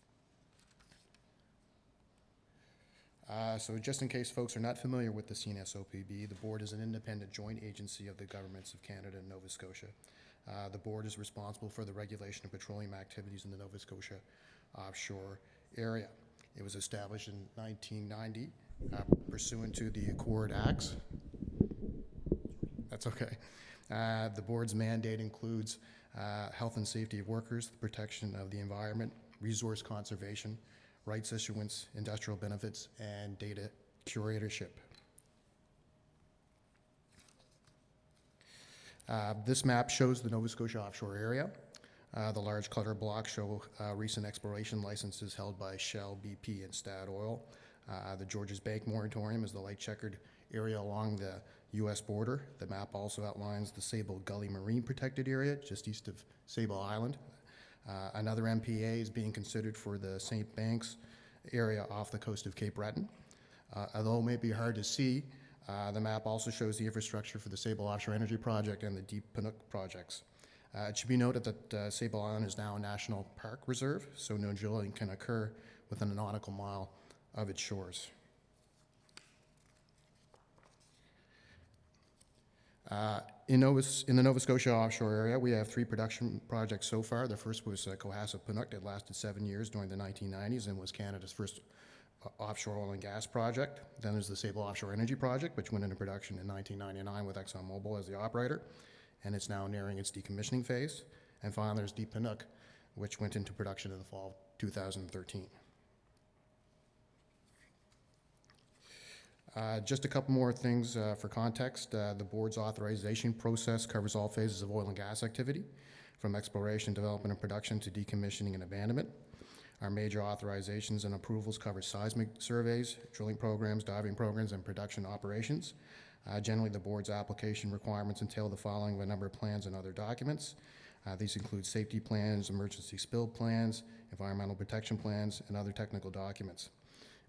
So just in case folks are not familiar with the CNSOPB, the board is an independent joint agency of the governments of Canada and Nova Scotia. The board is responsible for the regulation of petroleum activities in the Nova Scotia offshore area. It was established in 1990 pursuant to the Accord Acts. That's okay. The board's mandate includes health and safety of workers, the protection of the environment, resource conservation, rights issuance, industrial benefits, and data curatorship. This map shows the Nova Scotia offshore area. The large clutter blocks show recent exploration licenses held by Shell, BP, and Statoil. The Georges Bank moratorium is the light checkered area along the U.S. border. The map also outlines the Sable Gully Marine Protected Area, just east of Sable Island. Another MPA is being considered for the St. Banks area off the coast of Cape Breton. Although it may be hard to see, the map also shows the infrastructure for the Sable Offshore Energy Project and the Deep Panook projects. It should be noted that Sable Island is now a national park reserve, so no drilling can occur within a nautical mile of its shores. In the Nova Scotia offshore area, we have 3 production projects so far. The first was Cohasset Panook. It lasted 7 years during the 1990s and was Canada's first offshore oil and gas project. Then there's the Sable Offshore Energy Project, which went into production in 1999 with ExxonMobil as the operator, and it's now nearing its decommissioning phase. And finally, there's Deep Panook, which went into production in the fall of 2013. Just a couple more things for context. The board's authorization process covers all phases of oil and gas activity, from exploration, development, and production to decommissioning and abandonment. Our major authorizations and approvals cover seismic surveys, drilling programs, diving programs, and production operations. Generally, the board's application requirements entail the following of a number of plans and other documents. These include safety plans, emergency spill plans, environmental protection plans, and other technical documents.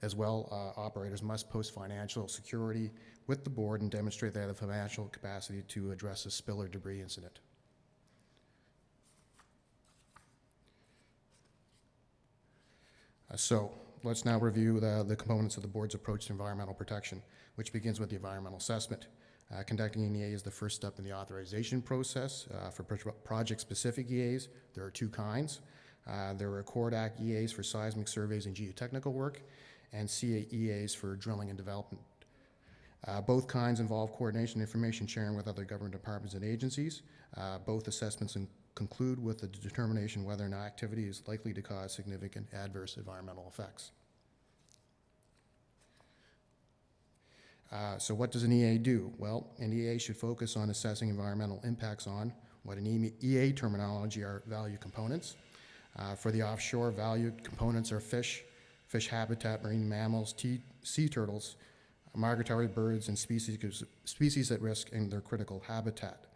As well, operators must post financial security with the board and demonstrate they have the financial capacity to address a spill or debris incident. So let's now review the components of the board's approach to environmental protection, which begins with the environmental assessment. Conducting an EA is the first step in the authorization process. For project-specific EAs, there are 2 kinds. There are Accord Act EAs for seismic surveys and geotechnical work, and CAEAs for drilling and development. Both kinds involve coordination and information sharing with other government departments and agencies. Both assessments conclude with the determination whether an activity is likely to cause significant adverse environmental effects. So what does an EA do? Well, an EA should focus on assessing environmental impacts on what in EA terminology are value components. For the offshore, value components are fish habitat, marine mammals, sea turtles, migratory birds, and species at risk and their critical habitat.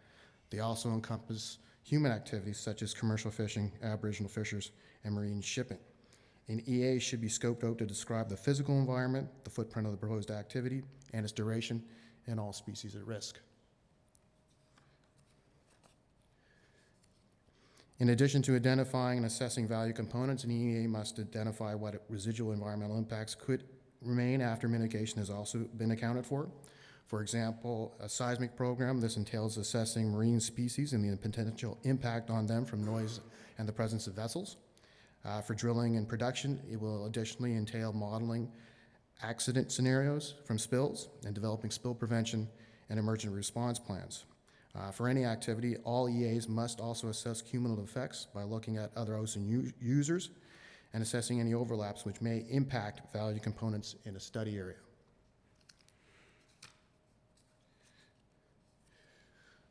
They also encompass human activities such as commercial fishing, aboriginal fishers, and marine shipping. An EA should be scoped out to describe the physical environment, the footprint of the proposed activity, and its duration, and all species at risk. In addition to identifying and assessing value components, an EA must identify what residual environmental impacts could remain after mitigation has also been accounted for. For example, a seismic program, this entails assessing marine species and the potential impact on them from noise and the presence of vessels. For drilling and production, it will additionally entail modeling accident scenarios from spills and developing spill prevention and emergency response plans. For any activity, all EAs must also assess cumulative effects by looking at other ocean users and assessing any overlaps which may impact value components in a study area.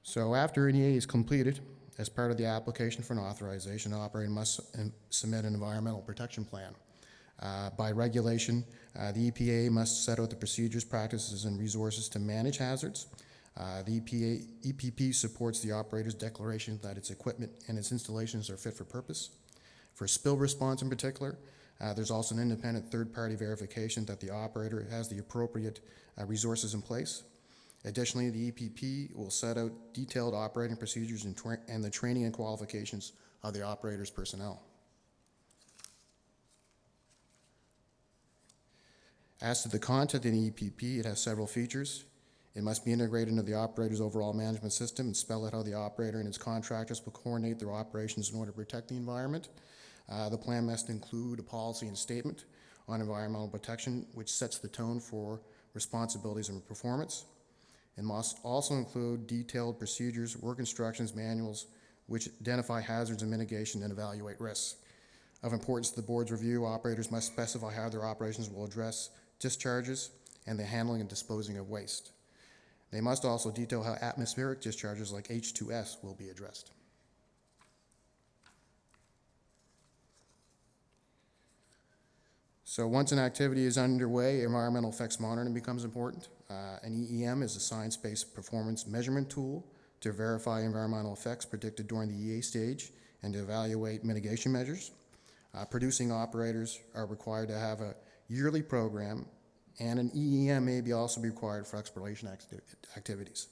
So after an EA is completed, as part of the application for an authorization, an operator must submit an environmental protection plan. By regulation, the EPA must set out the procedures, practices, and resources to manage hazards. The EPP supports the operator's declaration that its equipment and its installations are fit for purpose. For spill response in particular, there's also an independent third-party verification that the operator has the appropriate resources in place. Additionally, the EPP will set out detailed operating procedures and the training and qualifications of the operator's personnel. As to the content in the EPP, it has several features. It must be integrated into the operator's overall management system and spell out how the operator and its contractors will coordinate their operations in order to protect the environment. The plan must include a policy and statement on environmental protection, which sets the tone for responsibilities and performance. It must also include detailed procedures, work instructions, manuals, which identify hazards and mitigation and evaluate risks. Of importance to the board's review, operators must specify how their operations will address discharges and the handling and disposing of waste. They must also detail how atmospheric discharges like H2S will be addressed. So once an activity is underway, environmental effects monitoring becomes important. An EEM is a science-based performance measurement tool to verify environmental effects predicted during the EA stage and to evaluate mitigation measures. Producing operators are required to have a yearly program, and an EEM may also be required for exploration activities.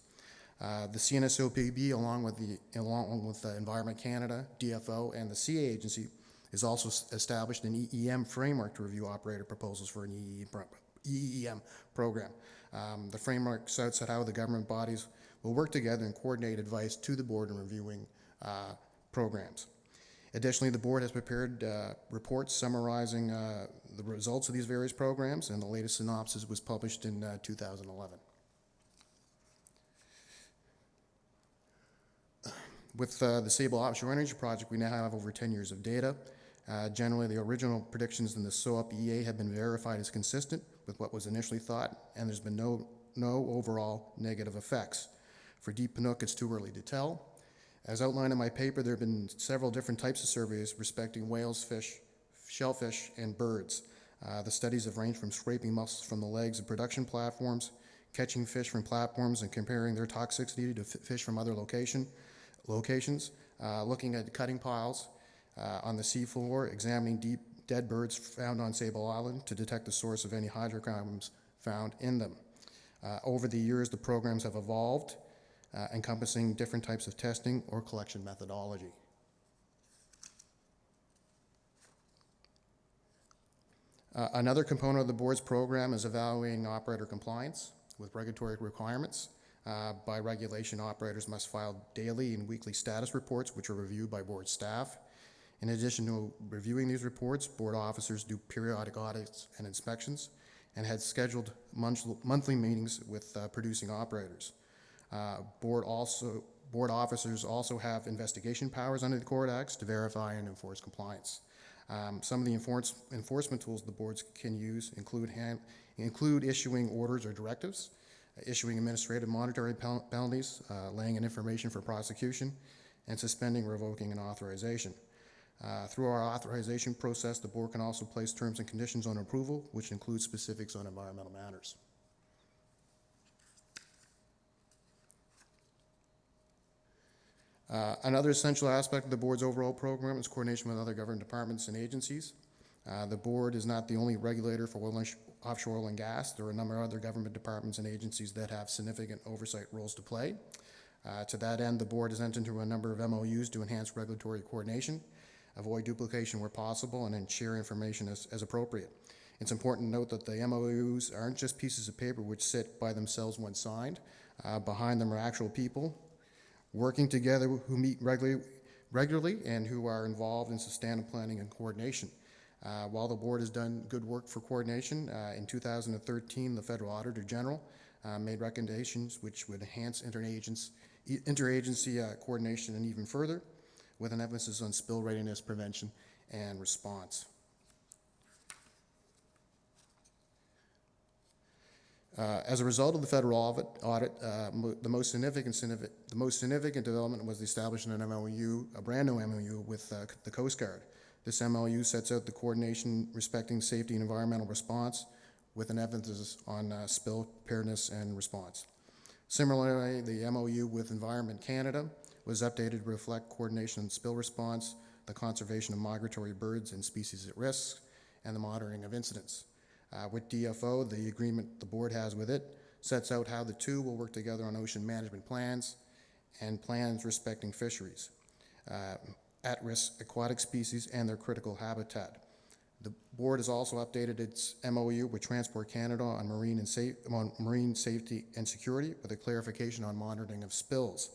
The CNSOPB, along with the Environment Canada, DFO, and the CA agency, is also established an EEM framework to review operator proposals for an EEM program. The framework sets out how the government bodies will work together and coordinate advice to the board in reviewing programs. Additionally, the board has prepared reports summarizing the results of these various programs, and the latest synopsis was published in 2011. With the Sable Offshore Energy Project, we now have over 10 years of data. Generally, the original predictions in the SOAP EA have been verified as consistent with what was initially thought, and there's been no overall negative effects. For Deep Panook, it's too early to tell. As outlined in my paper, there have been several different types of surveys respecting whales, fish, shellfish, and birds. The studies have ranged from scraping mussels from the legs of production platforms, catching fish from platforms and comparing their toxicity to fish from other locations, looking at cutting piles on the seafloor, examining deep dead birds found on Sable Island to detect the source of any hydrocarbons found in them. Over the years, the programs have evolved, encompassing different types of testing or collection methodology. Another component of the board's program is evaluating operator compliance with regulatory requirements. By regulation, operators must file daily and weekly status reports, which are reviewed by board staff. In addition to reviewing these reports, board officers do periodic audits and inspections and had scheduled monthly meetings with producing operators. Board officers also have investigation powers under the Court Acts to verify and enforce compliance. Some of the enforcement tools the boards can use include issuing orders or directives, issuing administrative monetary penalties, laying in information for prosecution, and suspending, revoking, an authorization. Through our authorization process, the board can also place terms and conditions on approval, which include specifics on environmental matters. Another essential aspect of the board's overall program is coordination with other government departments and agencies. The board is not the only regulator for offshore oil and gas. There are a number of other government departments and agencies that have significant oversight roles to play. To that end, the board has entered into a number of MOUs to enhance regulatory coordination, avoid duplication where possible, and then share information as appropriate. It's important to note that the MOUs aren't just pieces of paper which sit by themselves when signed. Behind them are actual people working together who meet regularly and who are involved in substantive planning and coordination. While the board has done good work for coordination, in 2013, the Federal Auditor General made recommendations which would enhance interagency coordination and even further, with an emphasis on spill readiness, prevention, and response. As a result of the federal audit, the most significant development was the establishment of an MOU, a brand new MOU with the Coast Guard. This MOU sets out the coordination respecting safety and environmental response with an emphasis on spill preparedness and response. Similarly, the MOU with Environment Canada was updated to reflect coordination on spill response, the conservation of migratory birds and species at risk, and the monitoring of incidents. With DFO, the agreement the board has with it sets out how the two will work together on ocean management plans and plans respecting fisheries, at-risk aquatic species, and their critical habitat. The board has also updated its MOU with Transport Canada on marine safety and security with a clarification on monitoring of spills.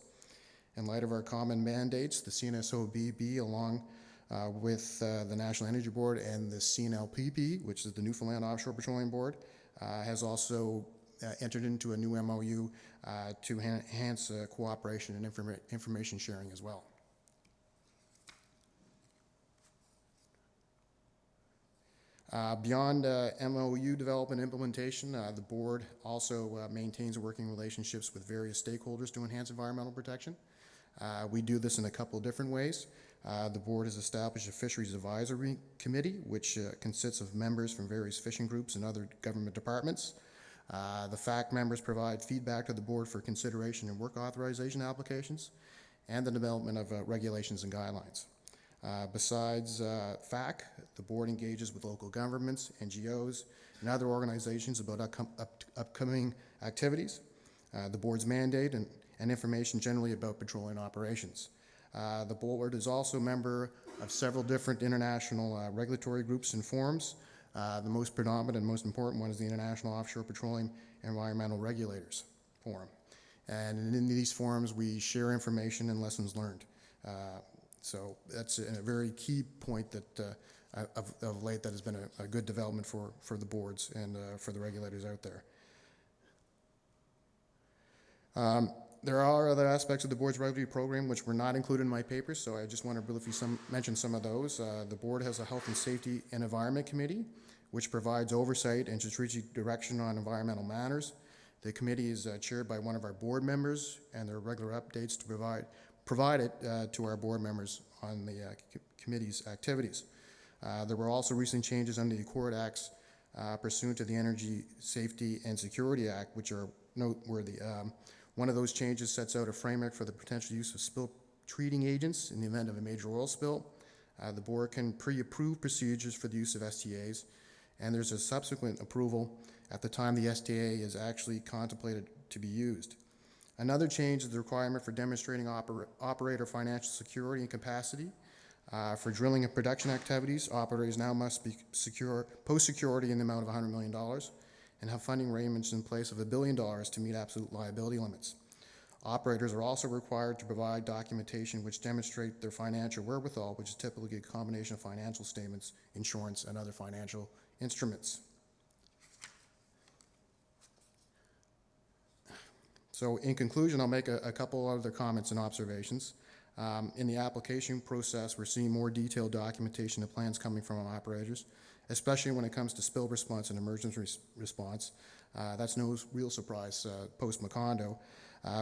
In light of our common mandates, the CNSOPB, along with the National Energy Board and the CNLPP, which is the Newfoundland Offshore Petroleum Board, has also entered into a new MOU to enhance cooperation and information sharing as well. Beyond MOU development and implementation, the board also maintains working relationships with various stakeholders to enhance environmental protection. We do this in a couple of different ways. The board has established a Fisheries Advisory Committee, which consists of members from various fishing groups and other government departments. The FAC members provide feedback to the board for consideration in work authorization applications and the development of regulations and guidelines. Besides FAC, the board engages with local governments, NGOs, and other organizations about upcoming activities, the board's mandate, and information generally about petroleum operations. The board is also a member of several different international regulatory groups and forums. The most predominant and most important one is the International Offshore Petroleum Environmental Regulators Forum. And in these forums, we share information and lessons learned. So that's a very key point that of late that has been a good development for the boards and for the regulators out there. There are other aspects of the board's regulatory program which were not included in my papers, so I just want to briefly mention some of those. The board has a Health and Safety and Environment Committee, which provides oversight and strategic direction on environmental matters. The committee is chaired by one of our board members, and there are regular updates to provided to our board members on the committee's activities. There were also recent changes under the Accord Acts pursuant to the Energy Safety and Security Act, which are noteworthy. One of those changes sets out a framework for the potential use of spill treating agents in the event of a major oil spill. The board can pre-approve procedures for the use of STAs, and there's a subsequent approval at the time the STA is actually contemplated to be used. Another change is the requirement for demonstrating operator financial security and capacity. For drilling and production activities, operators now must be post security in the amount of $100 million and have funding arrangements in place of $1 billion to meet absolute liability limits. Operators are also required to provide documentation which demonstrate their financial wherewithal, which is typically a combination of financial statements, insurance, and other financial instruments. So in conclusion, I'll make a couple other comments and observations. In the application process, we're seeing more detailed documentation of plans coming from operators, especially when it comes to spill response and emergency response. That's no real surprise post-Macondo.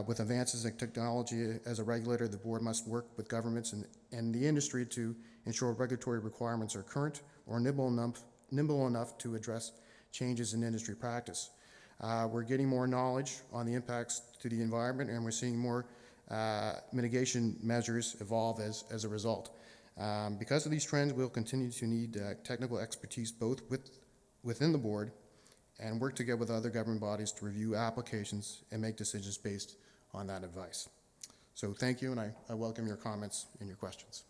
With advances in technology as a regulator, the board must work with governments and the industry to ensure regulatory requirements are current or nimble enough to address changes in industry practice. We're getting more knowledge on the impacts to the environment, and we're seeing more mitigation measures evolve as a result. Because of these trends, we'll continue to need technical expertise both within the board and work together with other government bodies to review applications and make decisions based on that advice. So thank you, and I welcome your comments and your questions.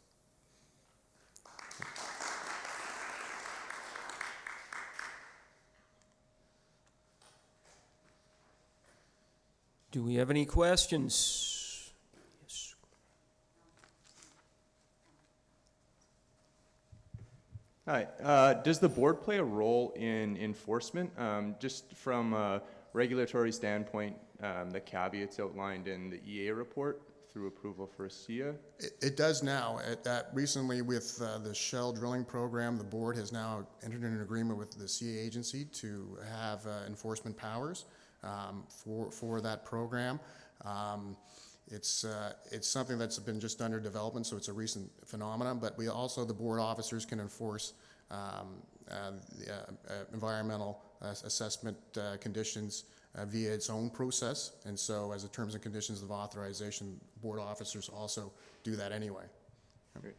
Do we have any questions? Yes. Hi. Does the board play a role in enforcement? Just from a regulatory standpoint, the caveats outlined in the EA report through approval for SIA? It does now. Recently, with the Shell drilling program, the board has now entered into an agreement with the CA agency to have enforcement powers for that program. It's something that's been just under development, so it's a recent phenomenon, but we also, the board officers can enforce environmental assessment conditions via its own process, and so as the terms and conditions of authorization, board officers also do that anyway. Great.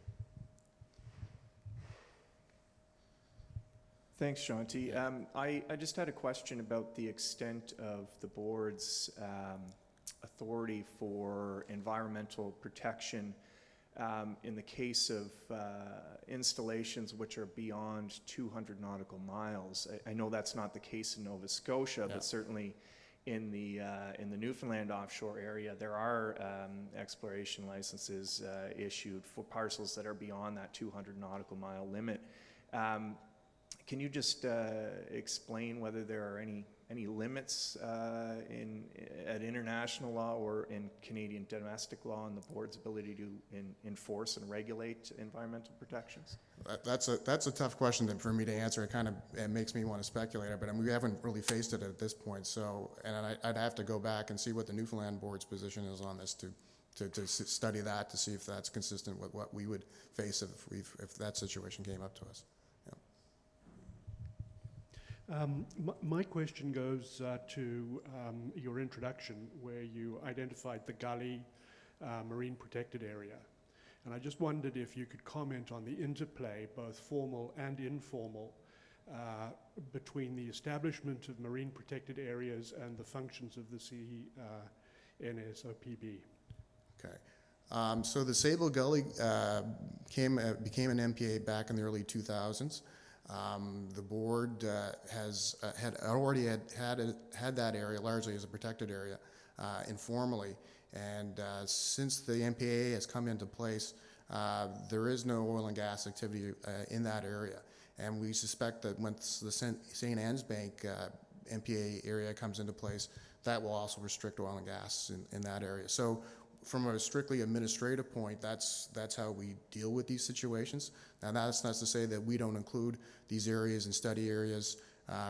Thanks, Shanti. I just had a question about the extent of the board's authority for environmental protection in the case of installations which are beyond 200 nautical miles. I know that's not the case in Nova Scotia, but certainly in the Newfoundland offshore area, there are exploration licenses issued for parcels that are beyond that 200 nautical mile limit. Can you just explain whether there are any limits at international law or in Canadian domestic law on the board's ability to enforce and regulate environmental protections? That's a tough question for me to answer. It makes me want to speculate, but we haven't really faced it at this point. So, and I'd have to go back and see what the Newfoundland board's position is on this study that to see if that's consistent with what we would face if that situation came up to us. My question goes to your introduction, where you identified the Gully Marine Protected Area. And I just wondered if you could comment on the interplay, both formal and informal, between the establishment of marine protected areas and the functions of the CNSOPB. Okay. So the Sable Gully became an MPA back in the early 2000s. The board had already had that area largely as a protected area informally, and since the MPA has come into place, there is no oil and gas activity in that area, and we suspect that once the St. Anne's Bank MPA area comes into place, that will also restrict oil and gas in that area. So from a strictly administrative point, that's how we deal with these situations. Now, that's not to say that we don't include these areas and study areas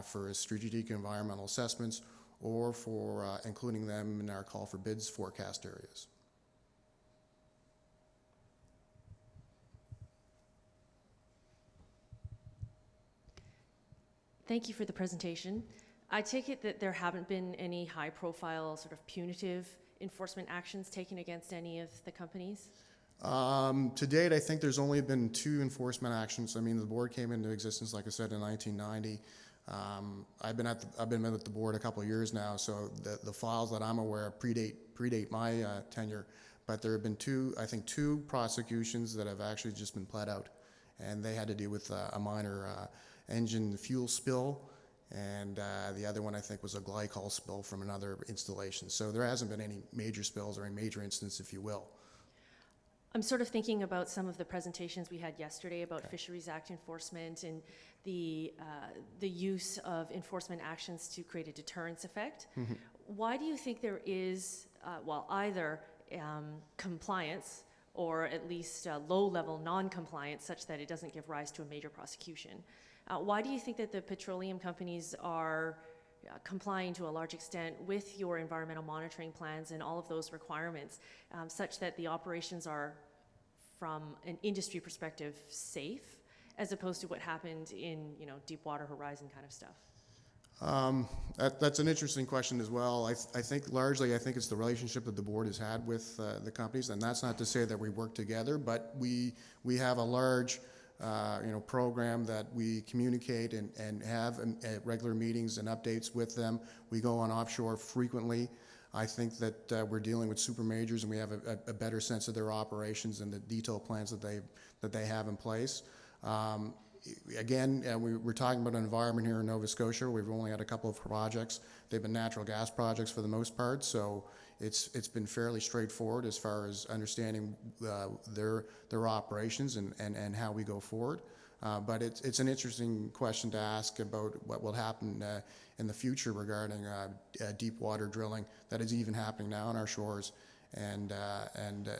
for strategic environmental assessments or for including them in our call for bids forecast areas. Thank you for the presentation. I take it that there haven't been any high-profile sort of punitive enforcement actions taken against any of the companies? To date, I think there's only been 2 enforcement actions. I mean, the board came into existence, like I said, in 1990. I've been with the board a couple of years now, so the files that I'm aware of predate my tenure. But there have been 2 prosecutions that have actually just been pled out, and they had to do with a minor engine fuel spill, and the other one I think was a glycol spill from another installation. So there hasn't been any major spills or any major incidents, if you will. I'm sort of thinking about some of the presentations we had yesterday about Fisheries Act enforcement and the use of enforcement actions to create a deterrence effect. Mm-hmm. Why do you think there is, either compliance or at least low-level non-compliance such that it doesn't give rise to a major prosecution? Why do you think that the petroleum companies are complying to a large extent with your environmental monitoring plans and all of those requirements such that the operations are, from an industry perspective, safe, as opposed to what happened in, Deepwater Horizon kind of stuff? That's an interesting question as well. I think largely, it's the relationship that the board has had with the companies, and that's not to say that we work together, but we have a large program that we communicate and have regular meetings and updates with them. We go on offshore frequently. I think that we're dealing with super majors, and we have a better sense of their operations and the detailed plans that they have in place. Again, we're talking about an environment here in Nova Scotia. We've only had a couple of projects. They've been natural gas projects for the most part, so it's been fairly straightforward as far as understanding their operations and how we go forward. But it's an interesting question to ask about what will happen in the future regarding deep water drilling that is even happening now on our shores, and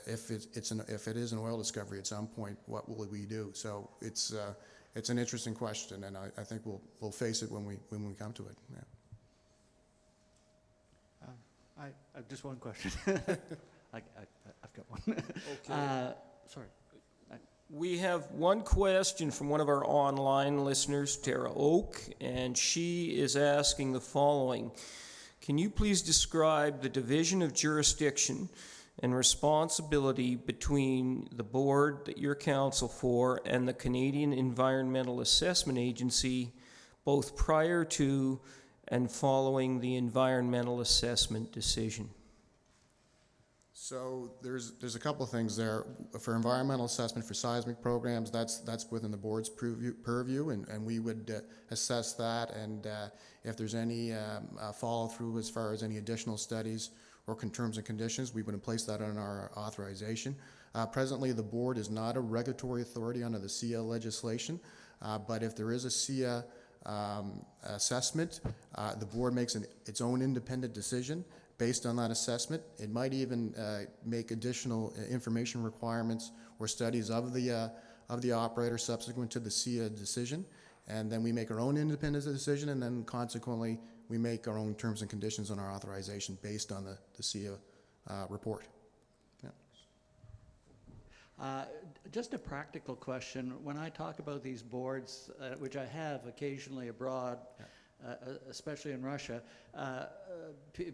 if it is an oil discovery at some point, what will we do? So it's an interesting question, and I think we'll face it when we come to it. Yeah. I have just one question. I've got one. Okay. Sorry. We have one question from one of our online listeners, Tara Oak, and she is asking the following. Can you please describe the division of jurisdiction and responsibility between the board that you're counsel for and the Canadian Environmental Assessment Agency, both prior to and following the environmental assessment decision? So there's a couple of things there. For environmental assessment for seismic programs, that's within the board's purview, and we would assess that, and if there's any follow through as far as any additional studies or terms and conditions, we would place that on our authorization. Presently, the board is not a regulatory authority under the SIA legislation, but if there is a SIA assessment, the board makes its own independent decision based on that assessment. It might even make additional information requirements or studies of the operator subsequent to the SIA decision, and then we make our own independent decision, and then consequently we make our own terms and conditions on our authorization based on the SIA report. Yeah. Just a practical question. When I talk about these boards, which I have occasionally abroad, especially in Russia,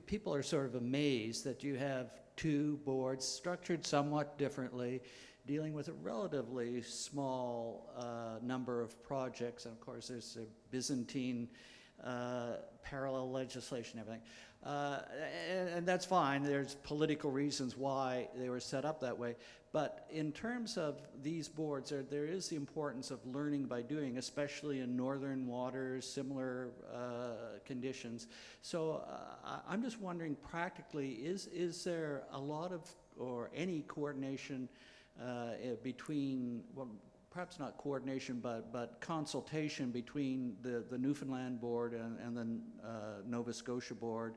people are sort of amazed that you have two boards structured somewhat differently, dealing with a relatively small number of projects. And of course, there's a Byzantine parallel legislation, everything. And that's fine. There's political reasons why they were set up that way. But in terms of these boards, there is the importance of learning by doing, especially in northern waters, similar conditions. So I'm just wondering, practically, is there a lot of, or any coordination between, well, perhaps not coordination, but consultation between the Newfoundland board and the Nova Scotia board,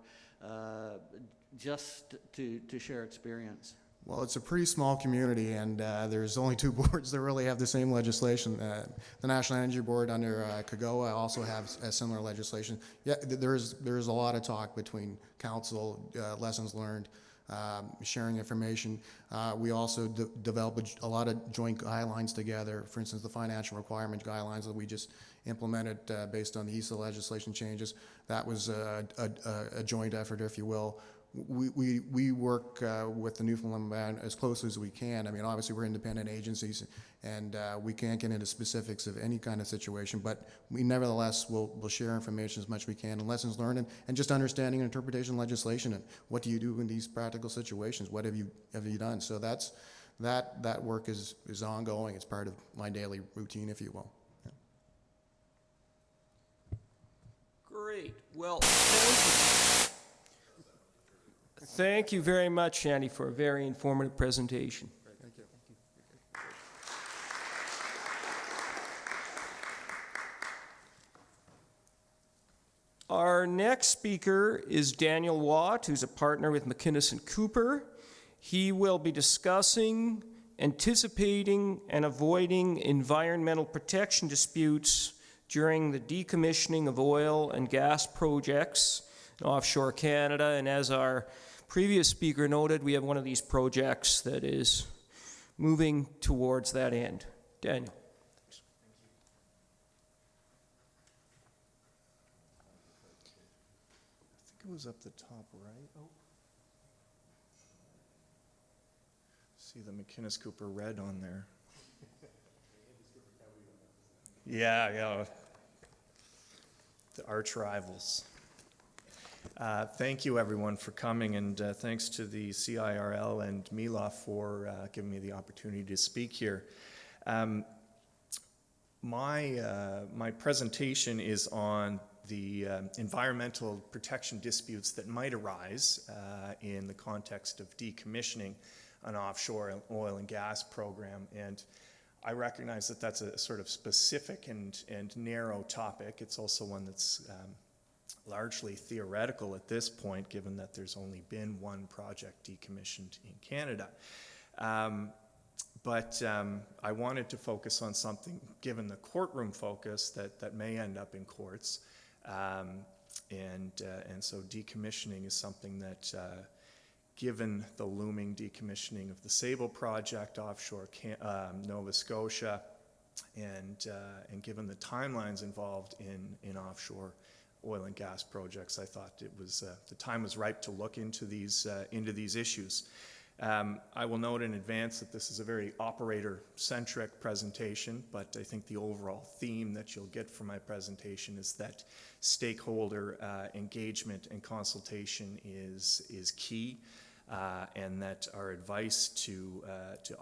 just to share experience? Well, it's a pretty small community, and there's only two boards that really have the same legislation. The National Energy Board under COGOA also has a similar legislation. Yeah, there's a lot of talk between council, lessons learned, sharing information. We also develop a lot of joint guidelines together. For instance, the financial requirement guidelines that we just implemented based on the ESA legislation changes. That was a joint effort, if you will. We work with the Newfoundland Band as closely as we can. I mean, obviously we're independent agencies, and we can't get into specifics of any kind of situation, but we nevertheless will share information as much as we can, and lessons learned, and just understanding and interpretation legislation, and what do you do in these practical situations? What have you done? So that work is ongoing. It's part of my daily routine, if you will. Yeah. Great. Well, thank you. Thank you very much, Shandy, for a very informative presentation. Thank you. Our next speaker is Daniel Watt, who's a partner with McInnes & Cooper. He will be discussing anticipating and avoiding environmental protection disputes during the decommissioning of oil and gas projects in offshore Canada. And as our previous speaker noted, we have one of these projects that is moving towards that end. Daniel. I think it was up the top right. Oh. See the McInnes Cooper red on there. Yeah. The arch rivals. Thank you, everyone, for coming, and thanks to the CIRL and MELA for giving me the opportunity to speak here. My presentation is on the environmental protection disputes that might arise in the context of decommissioning an offshore oil and gas program. And I recognize that that's a sort of specific and narrow topic. It's also one that's largely theoretical at this point, given that there's only been one project decommissioned in Canada. But I wanted to focus on something, given the courtroom focus, that may end up in courts. And so decommissioning is something that, given the looming decommissioning of the Sable project offshore Nova Scotia, and given the timelines involved in offshore oil and gas projects, I thought it was the time was ripe to look into these issues. I will note in advance that this is a very operator-centric presentation, but I think the overall theme that you'll get from my presentation is that stakeholder engagement and consultation is key, and that our advice to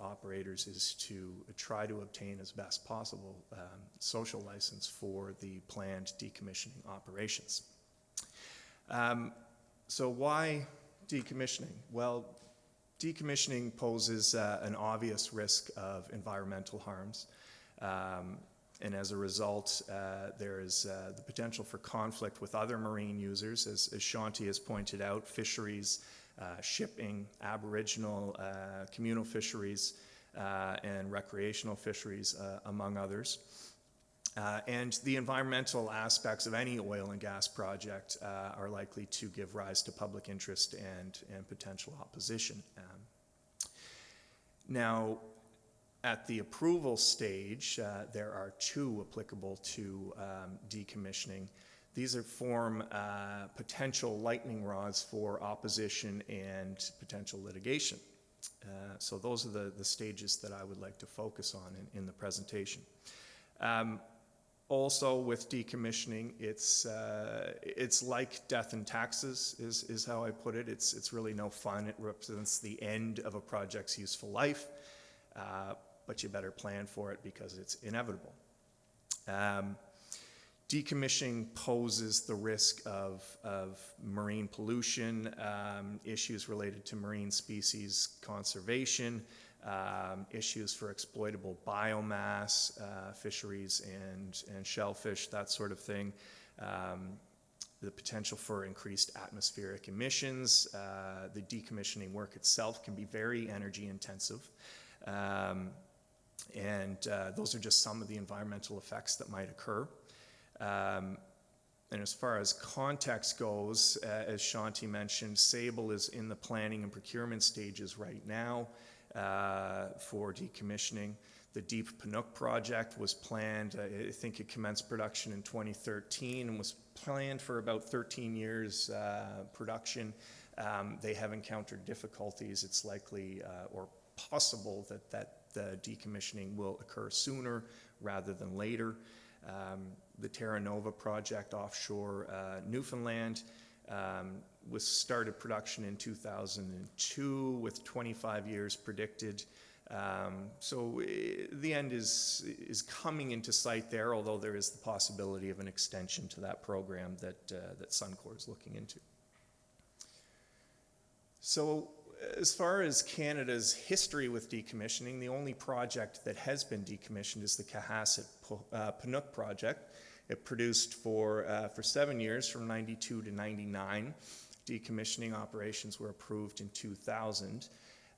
operators is to try to obtain as best possible social license for the planned decommissioning operations. So why decommissioning? Well, decommissioning poses an obvious risk of environmental harms, and as a result, there is the potential for conflict with other marine users, as Shanti has pointed out, fisheries, shipping, aboriginal communal fisheries, and recreational fisheries, among others. And the environmental aspects of any oil and gas project are likely to give rise to public interest and potential opposition. Now, At the approval stage, there are 2 applicable to decommissioning. These form potential lightning rods for opposition and potential litigation. So those are the stages that I would like to focus on in the presentation. Also with decommissioning, it's like death and taxes is how I put it. It's really no fun. It represents the end of a project's useful life, but you better plan for it because it's inevitable. Decommissioning poses the risk of marine pollution, issues related to marine species conservation, issues for exploitable biomass, fisheries and shellfish, that sort of thing. The potential for increased atmospheric emissions. The decommissioning work itself can be very energy intensive. And those are just some of the environmental effects that might occur. And as far as context goes, as Shanti mentioned, Sable is in the planning and procurement stages right now for decommissioning. The Deep Panook project was planned, I think it commenced production in 2013 and was planned for about 13 years production. They have encountered difficulties. It's likely or possible that the decommissioning will occur sooner rather than later. The Terra Nova project offshore Newfoundland was started production in 2002 with 25 years predicted. So the end is coming into sight there, although there is the possibility of an extension to that program that Suncor is looking into. So as far as Canada's history with decommissioning, the only project that has been decommissioned is the Cohasset Panook project. It produced for 7 years, from 92 to 99. Decommissioning operations were approved in 2000.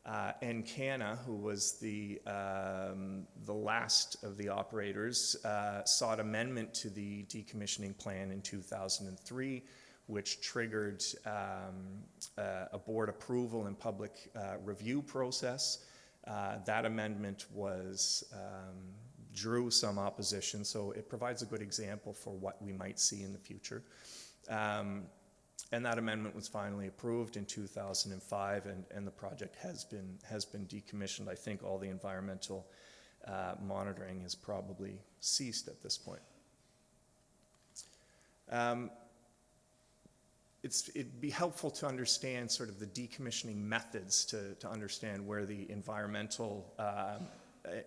Encana, who was the last of the operators, sought amendment to the decommissioning plan in 2003, which triggered a board approval and public review process. That amendment drew some opposition, so it provides a good example for what we might see in the future. And that amendment was finally approved in 2005, and the project has been decommissioned. I think all the environmental monitoring has probably ceased at this point. It'd be helpful to understand sort of the decommissioning methods to understand where the environmental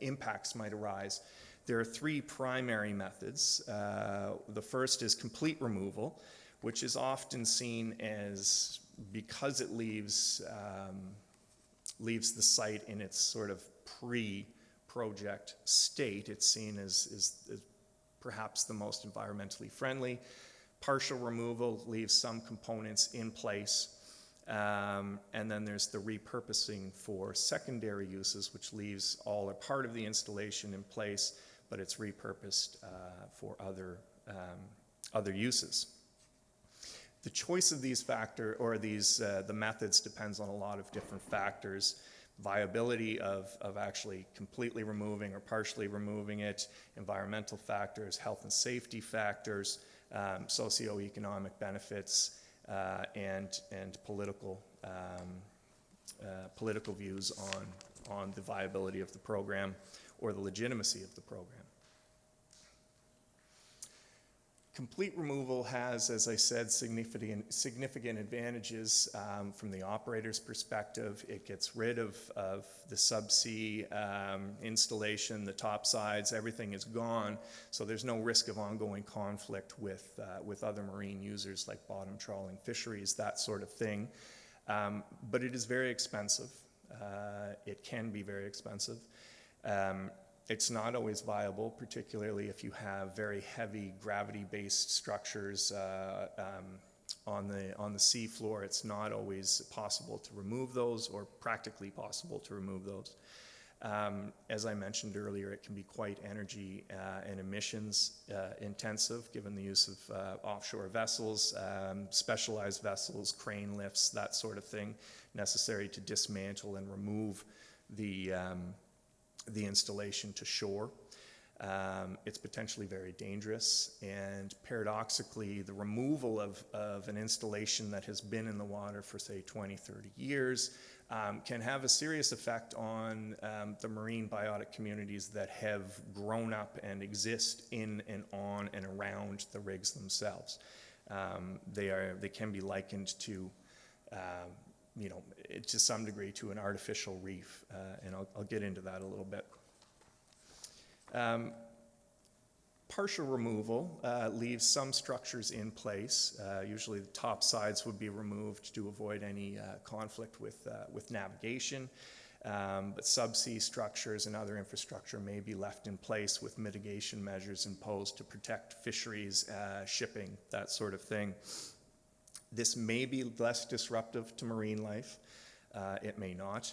impacts might arise. There are 3 primary methods. The first is complete removal, which is often seen as, because it leaves the site in its sort of pre-project state, it's seen as perhaps the most environmentally friendly. Partial removal leaves some components in place. And then there's the repurposing for secondary uses, which leaves all or part of the installation in place, but it's repurposed for other uses. The choice of these the methods depends on a lot of different factors. Viability of actually completely removing or partially removing it, environmental factors, health and safety factors, socioeconomic benefits, and political views on the viability of the program or the legitimacy of the program. Complete removal has, as I said, significant advantages from the operator's perspective. It gets rid of the subsea installation, the topsides, everything is gone, so there's no risk of ongoing conflict with other marine users like bottom trawling fisheries, that sort of thing. But it is very expensive. It can be very expensive. It's not always viable, particularly if you have very heavy gravity-based structures on the sea floor. It's not always possible to remove those, or practically possible to remove those. As I mentioned earlier, it can be quite energy and emissions intensive, given the use of offshore vessels, specialized vessels, crane lifts, that sort of thing, necessary to dismantle and remove the the installation to shore. It's potentially very dangerous, and paradoxically, the removal of an installation that has been in the water for, say, 20, 30 years can have a serious effect on the marine biotic communities that have grown up and exist in and on and around the rigs themselves. They can be likened to, to some degree, to an artificial reef, and I'll get into that a little bit. Partial removal leaves some structures in place. Usually the top sides would be removed to avoid any conflict with navigation, but subsea structures and other infrastructure may be left in place with mitigation measures imposed to protect fisheries, shipping, that sort of thing. This may be less disruptive to marine life. It may not.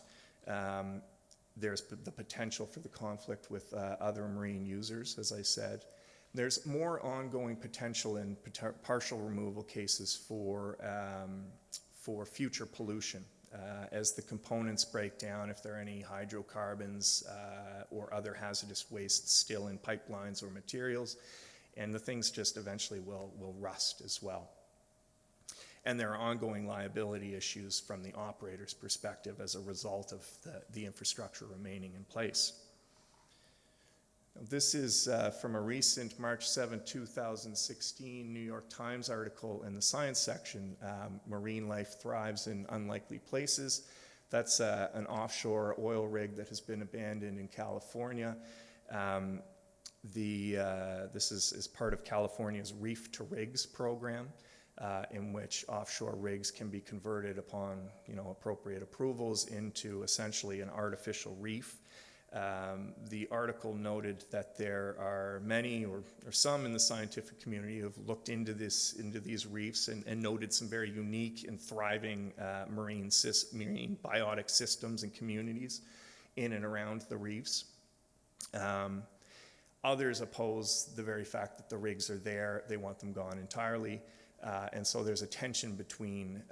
There's the potential for the conflict with other marine users, as I said. There's more ongoing potential in partial removal cases for future pollution. As the components break down, if there are any hydrocarbons or other hazardous wastes still in pipelines or materials, and the things just eventually will rust as well. And there are ongoing liability issues from the operator's perspective as a result of the infrastructure remaining in place. This is from a recent March 7, 2016 New York Times article in the science section, Marine Life Thrives in Unlikely Places. That's an offshore oil rig that has been abandoned in California. This is part of California's Reef to Rigs program. In which offshore rigs can be converted upon appropriate approvals into essentially an artificial reef. The article noted that there are many or some in the scientific community who have looked into these reefs and noted some very unique and thriving marine biotic systems and communities in and around the reefs. Others oppose the very fact that the rigs are there. They want them gone entirely. And so there's a tension between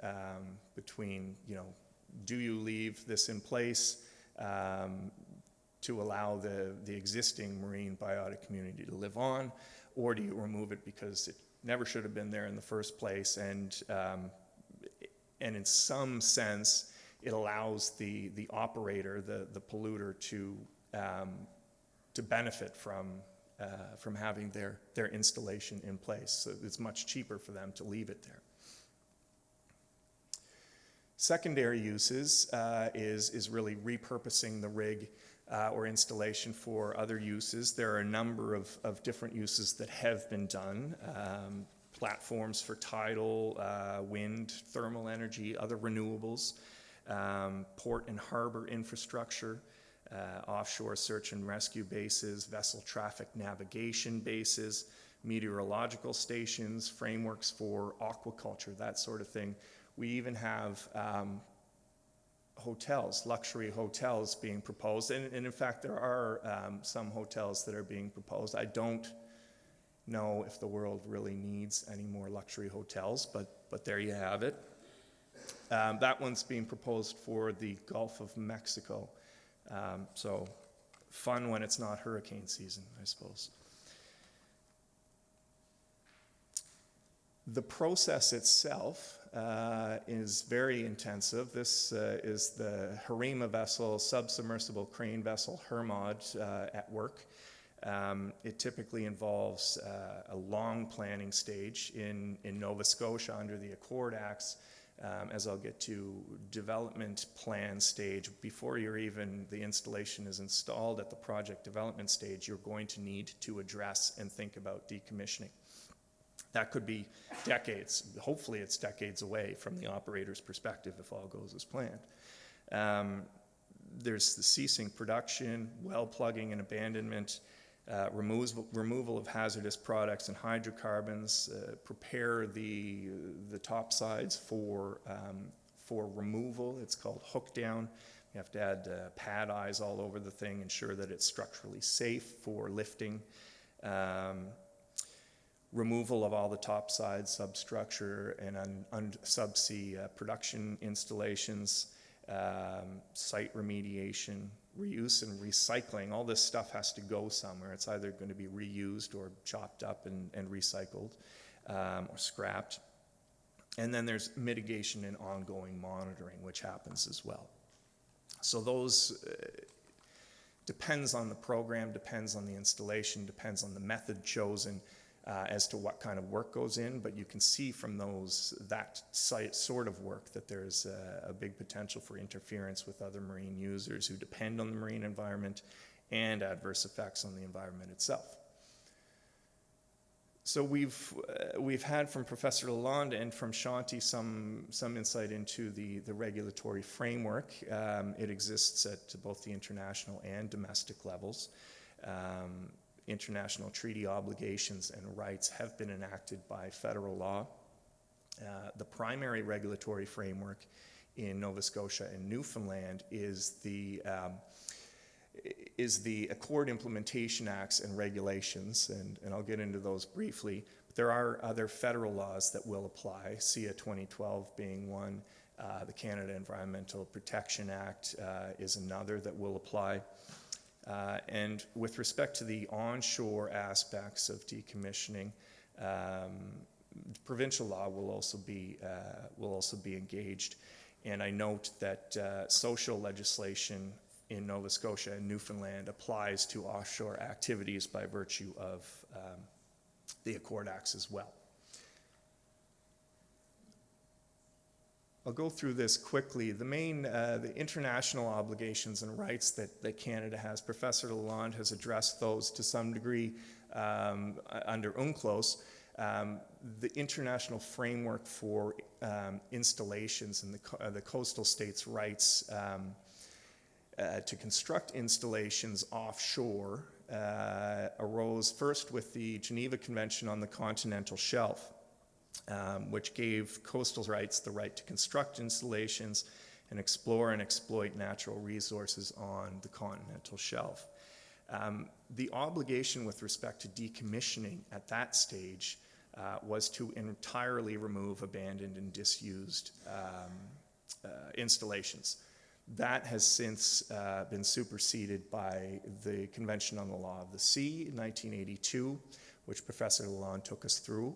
do you leave this in place to allow the existing marine biotic community to live on, or do you remove it because it never should have been there in the first place, and in some sense it allows the operator, the polluter, to benefit from having their installation in place. So it's much cheaper for them to leave it there. Secondary uses is really repurposing the rig or installation for other uses. There are a number of different uses that have been done. Platforms for tidal, wind, thermal energy, other renewables, port and harbor infrastructure, offshore search and rescue bases, vessel traffic navigation bases, meteorological stations, frameworks for aquaculture, that sort of thing. We even have hotels, luxury hotels being proposed, and in fact there are some hotels that are being proposed. I don't know if the world really needs any more luxury hotels, but there you have it. That one's being proposed for the Gulf of Mexico. So fun when it's not hurricane season, I suppose. The process itself is very intensive. This is the Harima vessel, submersible crane vessel Hermod at work. It typically involves a long planning stage in Nova Scotia under the Accord Acts. As I'll get to, development plan stage, before the installation is installed at the project development stage, you're going to need to address and think about decommissioning. That could be decades. Hopefully it's decades away from the operator's perspective if all goes as planned. There's the ceasing production, well plugging and abandonment, removal of hazardous products and hydrocarbons, prepare the top sides for removal. It's called hook down. You have to add pad eyes all over the thing, ensure that it's structurally safe for lifting. Removal of all the top sides, substructure, and subsea production installations. site remediation, reuse and recycling. All this stuff has to go somewhere. It's either going to be reused or chopped up and recycled or scrapped. And then there's mitigation and ongoing monitoring, which happens as well. So those depends on the program, depends on the installation, depends on the method chosen as to what kind of work goes in. But you can see from that sort of work that there's a big potential for interference with other marine users who depend on the marine environment and adverse effects on the environment itself. So we've had from Professor Lalonde and from Shanti some insight into the regulatory framework. It exists at both the international and domestic levels. International treaty obligations and rights have been enacted by federal law. The primary regulatory framework in Nova Scotia and Newfoundland is the Accord Implementation Acts and Regulations, and I'll get into those briefly. But there are other federal laws that will apply, SIA 2012 being one. The Canada Environmental Protection Act is another that will apply. And with respect to the onshore aspects of decommissioning, provincial law will also be engaged. And I note that social legislation in Nova Scotia and Newfoundland applies to offshore activities by virtue of the Accord Acts as well. I'll go through this quickly. The main, the international obligations and rights that Canada has, Professor Lalonde has addressed those to some degree under UNCLOS. The international framework for installations and the coastal states' rights to construct installations offshore arose first with the Geneva Convention on the Continental Shelf, which gave coastal rights the right to construct installations and explore and exploit natural resources on the continental shelf. The obligation with respect to decommissioning at that stage was to entirely remove abandoned and disused installations. That has since been superseded by the Convention on the Law of the Sea in 1982, which Professor Lalonde took us through.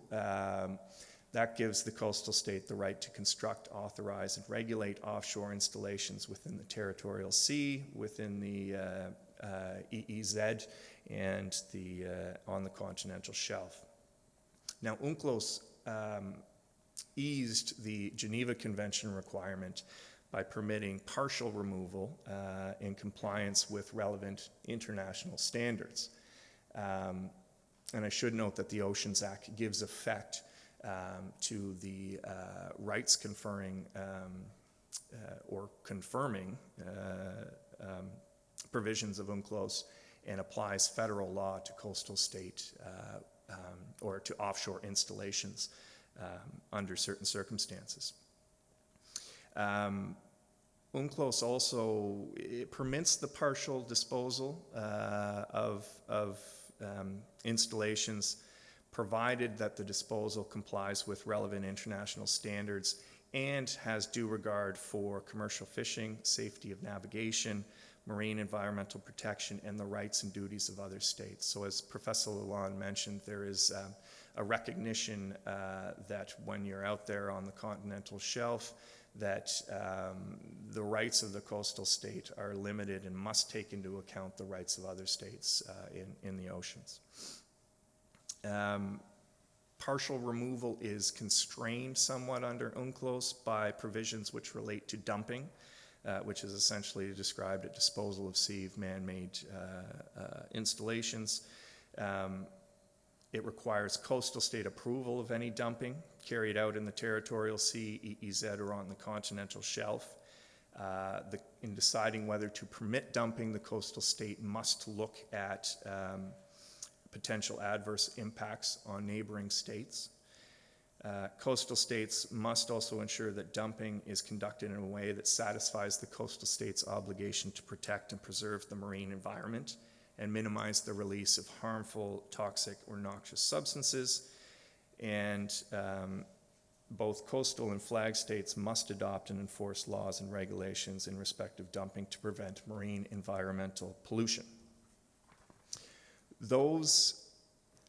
That gives the coastal state the right to construct, authorize, and regulate offshore installations within the territorial sea, within the EEZ, and on the continental shelf. Now, UNCLOS eased the Geneva Convention requirement by permitting partial removal in compliance with relevant international standards. And I should note that the Oceans Act gives effect to the rights conferring or confirming provisions of UNCLOS and applies federal law to coastal state or to offshore installations under certain circumstances. UNCLOS also permits the partial disposal of installations, provided that the disposal complies with relevant international standards and has due regard for commercial fishing, safety of navigation, marine environmental protection, and the rights and duties of other states. So as Professor Lalonde mentioned, there is a recognition that when you're out there on the continental shelf, that the rights of the coastal state are limited and must take into account the rights of other states in the oceans. Partial removal is constrained somewhat under UNCLOS by provisions which relate to dumping, which is essentially described as disposal of sea man-made installations. It requires coastal state approval of any dumping carried out in the territorial sea, EEZ, or on the continental shelf. In deciding whether to permit dumping, the coastal state must look at potential adverse impacts on neighboring states. Coastal states must also ensure that dumping is conducted in a way that satisfies the coastal state's obligation to protect and preserve the marine environment and minimize the release of harmful, toxic, or noxious substances. And both coastal and flag states must adopt and enforce laws and regulations in respect of dumping to prevent marine environmental pollution.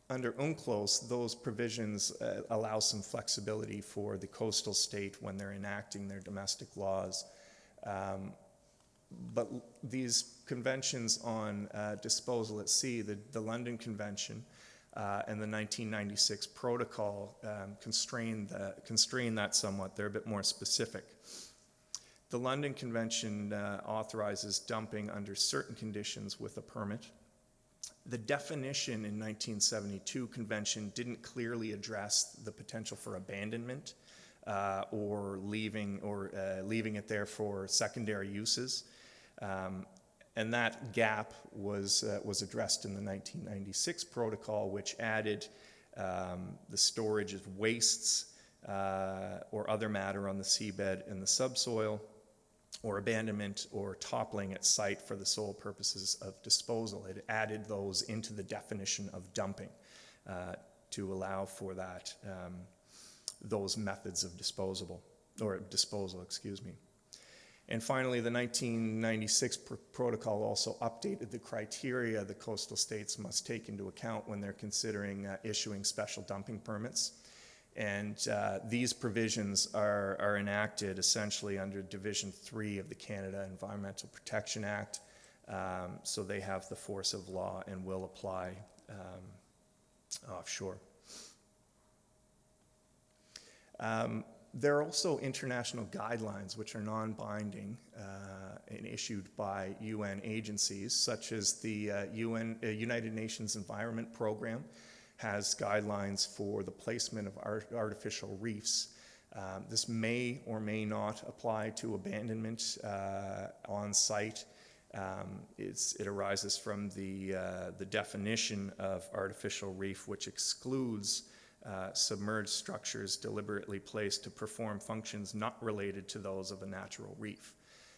Under UNCLOS, those provisions allow some flexibility for the coastal state when they're enacting their domestic laws. But these conventions on disposal at sea, the London Convention and the 1996 Protocol, constrain that somewhat. They're a bit more specific. The London Convention authorizes dumping under certain conditions with a permit. The definition in 1972 convention didn't clearly address the potential for abandonment or leaving it there for secondary uses. And that gap was addressed in the 1996 protocol, which added the storage of wastes or other matter on the seabed and the subsoil, or abandonment or toppling at site for the sole purposes of disposal. It added those into the definition of dumping to allow for that, those methods of disposal, excuse me. And finally, the 1996 protocol also updated the criteria the coastal states must take into account when they're considering issuing special dumping permits. And these provisions are enacted essentially under Division 3 of the Canada Environmental Protection Act. So they have the force of law and will apply offshore. There are also international guidelines which are non-binding and issued by UN agencies, such as the United Nations Environment Program has guidelines for the placement of artificial reefs. This may or may not apply to abandonment on site. It arises from the definition of artificial reef, which excludes submerged structures deliberately placed to perform functions not related to those of a natural reef.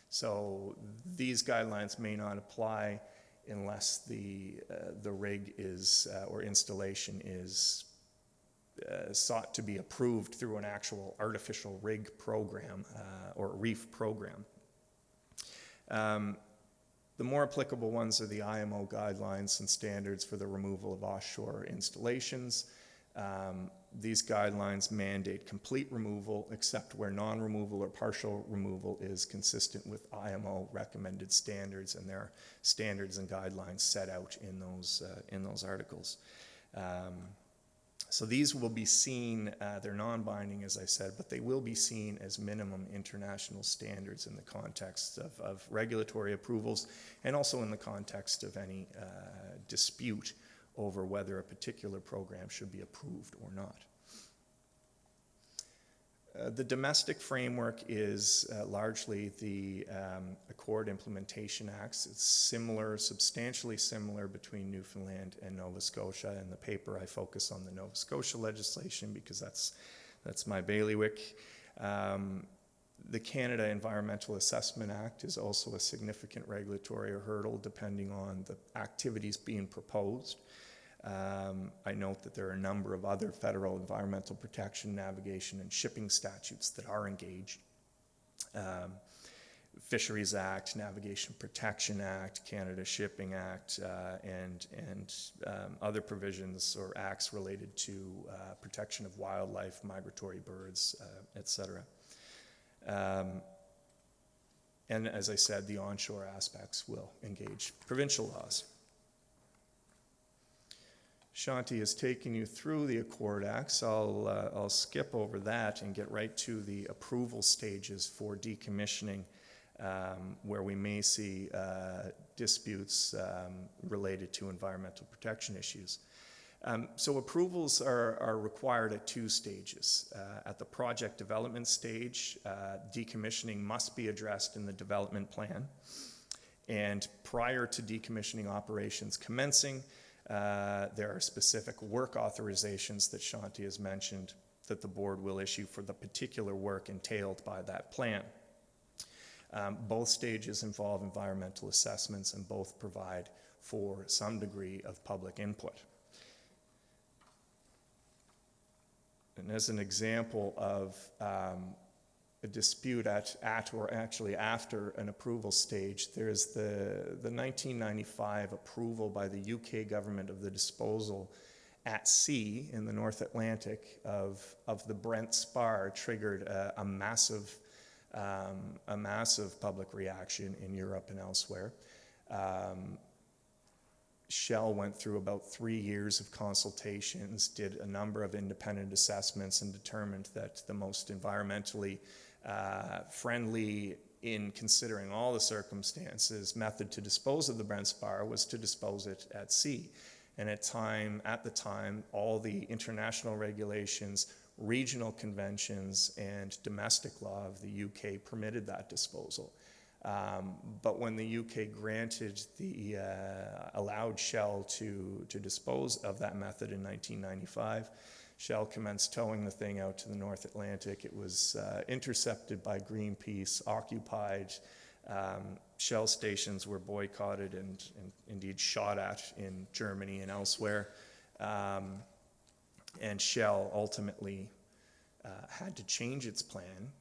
So these guidelines may not apply unless the rig is or installation is sought to be approved through an actual artificial rig program or reef program. The more applicable ones are the IMO guidelines and standards for the removal of offshore installations. These guidelines mandate complete removal except where non-removal or partial removal is consistent with IMO recommended standards, and there are standards and guidelines set out in those articles. So these will be seen, they're non-binding as I said, but they will be seen as minimum international standards in the context of regulatory approvals and also in the context of any dispute over whether a particular program should be approved or not. The domestic framework is largely the Accord Implementation Acts. It's similar, substantially similar between Newfoundland and Nova Scotia. In the paper, I focus on the Nova Scotia legislation because that's my bailiwick. The Canada Environmental Assessment Act is also a significant regulatory hurdle depending on the activities being proposed. I note that there are a number of other federal environmental protection, navigation, and shipping statutes that are engaged. Fisheries Act, Navigation Protection Act, Canada Shipping Act, and other provisions or acts related to protection of wildlife, migratory birds, etc. And as I said, the onshore aspects will engage provincial laws. Shanti has taken you through the Accord Acts. I'll skip over that and get right to the approval stages for decommissioning, where we may see disputes related to environmental protection issues. So approvals are required at two stages. At the project development stage, decommissioning must be addressed in the development plan. And prior to decommissioning operations commencing, there are specific work authorizations that Shanti has mentioned that the board will issue for the particular work entailed by that plan. Both stages involve environmental assessments and both provide for some degree of public input. And as an example of a dispute at or actually after an approval stage, there's the 1995 approval by the UK government of the disposal at sea in the North Atlantic of the Brent Spar triggered a massive public reaction in Europe and elsewhere. Shell went through about 3 years of consultations, did a number of independent assessments, and determined that the most environmentally friendly, in considering all the circumstances, method to dispose of the Brent Spar was to dispose it at sea. And at the time, all the international regulations, regional conventions, and domestic law of the UK permitted that disposal. But when the UK granted allowed Shell to dispose of that method in 1995, Shell commenced towing the thing out to the North Atlantic. It was intercepted by Greenpeace, occupied. Shell stations were boycotted and indeed shot at in Germany and elsewhere. And Shell ultimately had to change its plan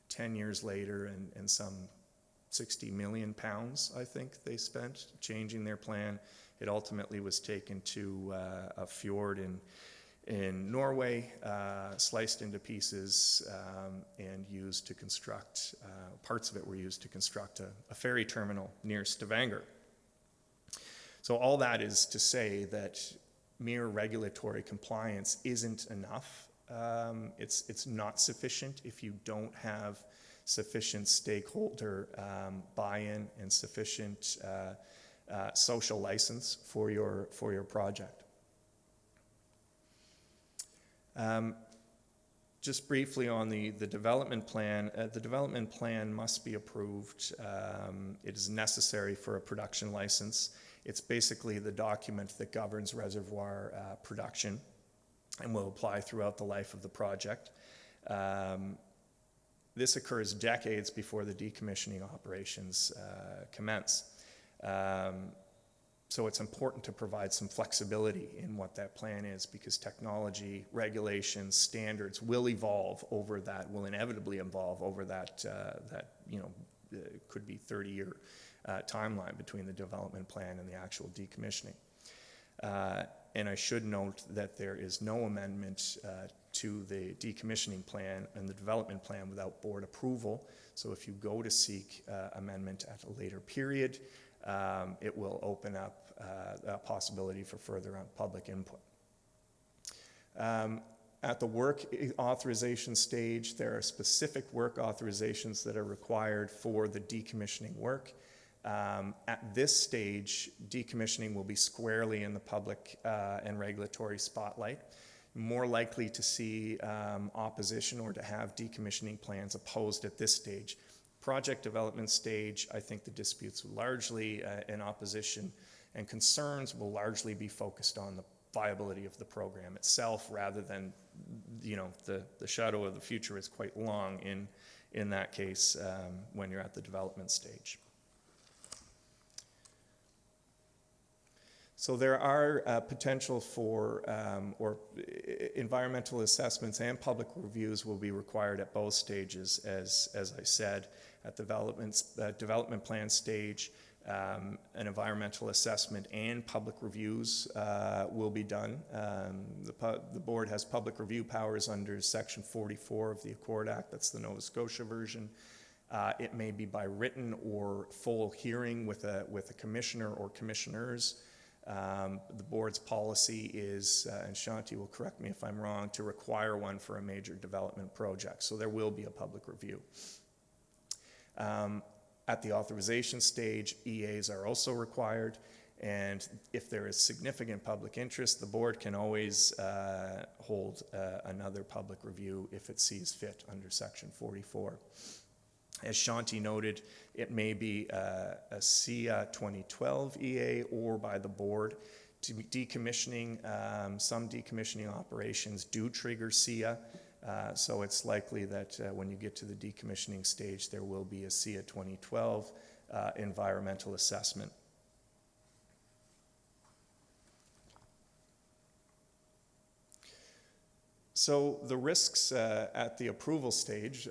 10 years later, and some 60 million pounds, I think they spent changing their plan. It ultimately was taken to a fjord in Norway, sliced into pieces, and used to construct, parts of it were used to construct a ferry terminal near Stavanger. So all that is to say that mere regulatory compliance isn't enough. It's not sufficient if you don't have sufficient stakeholder buy-in and sufficient social license for your project. Just briefly on the development plan, the development plan must be approved. It is necessary for a production license. It's basically the document that governs reservoir production and will apply throughout the life of the project. This occurs decades before the decommissioning operations commence. So it's important to provide some flexibility in what that plan is, because technology, regulations, standards will evolve over that, will inevitably evolve over that, could be 30-year timeline between the development plan and the actual decommissioning. And I should note that there is no amendment to the decommissioning plan and the development plan without board approval. So if you go to seek amendment at a later period, it will open up a possibility for further public input. At the work authorization stage, there are specific work authorizations that are required for the decommissioning work. At this stage, decommissioning will be squarely in the public and regulatory spotlight. More likely to see opposition or to have decommissioning plans opposed at this stage. Project development stage, I think the disputes will largely in opposition, and concerns will largely be focused on the viability of the program itself, rather than, the shadow of the future is quite long in that case when you're at the development stage. So there are potential for, environmental assessments and public reviews will be required at both stages, as I said. At the development plan stage, an environmental assessment and public reviews will be done. The board has public review powers under Section 44 of the Accord Act. That's the Nova Scotia version. It may be by written or full hearing with a commissioner or commissioners. The board's policy is, and Shanti will correct me if I'm wrong, to require one for a major development project. So there will be a public review. At the authorization stage, EAs are also required, and if there is significant public interest, the board can always hold another public review if it sees fit under Section 44. As Shanti noted, it may be a SIA 2012 EA or by the board. To decommissioning, some decommissioning operations do trigger SIA, so it's likely that when you get to the decommissioning stage, there will be a SIA 2012 environmental assessment. So the risks at the approval stage,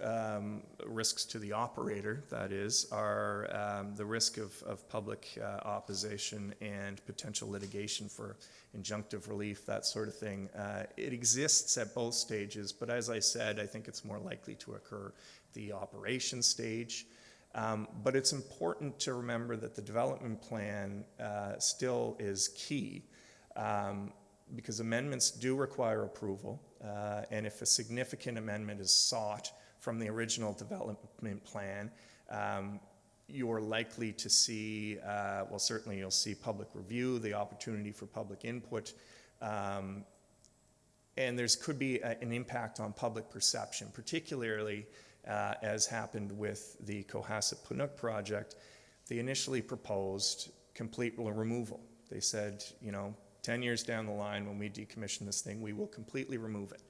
risks to the operator, that is, are the risk of public opposition and potential litigation for injunctive relief, that sort of thing. It exists at both stages, but as I said, I think it's more likely to occur at the operation stage. But it's important to remember that the development plan still is key, because amendments do require approval, and if a significant amendment is sought from the original development plan, you're likely to see, well, certainly you'll see public review, the opportunity for public input, and could be an impact on public perception, particularly as happened with the Cohasset-Panook project. They initially proposed complete removal. They said, 10 years down the line, when we decommission this thing, we will completely remove it.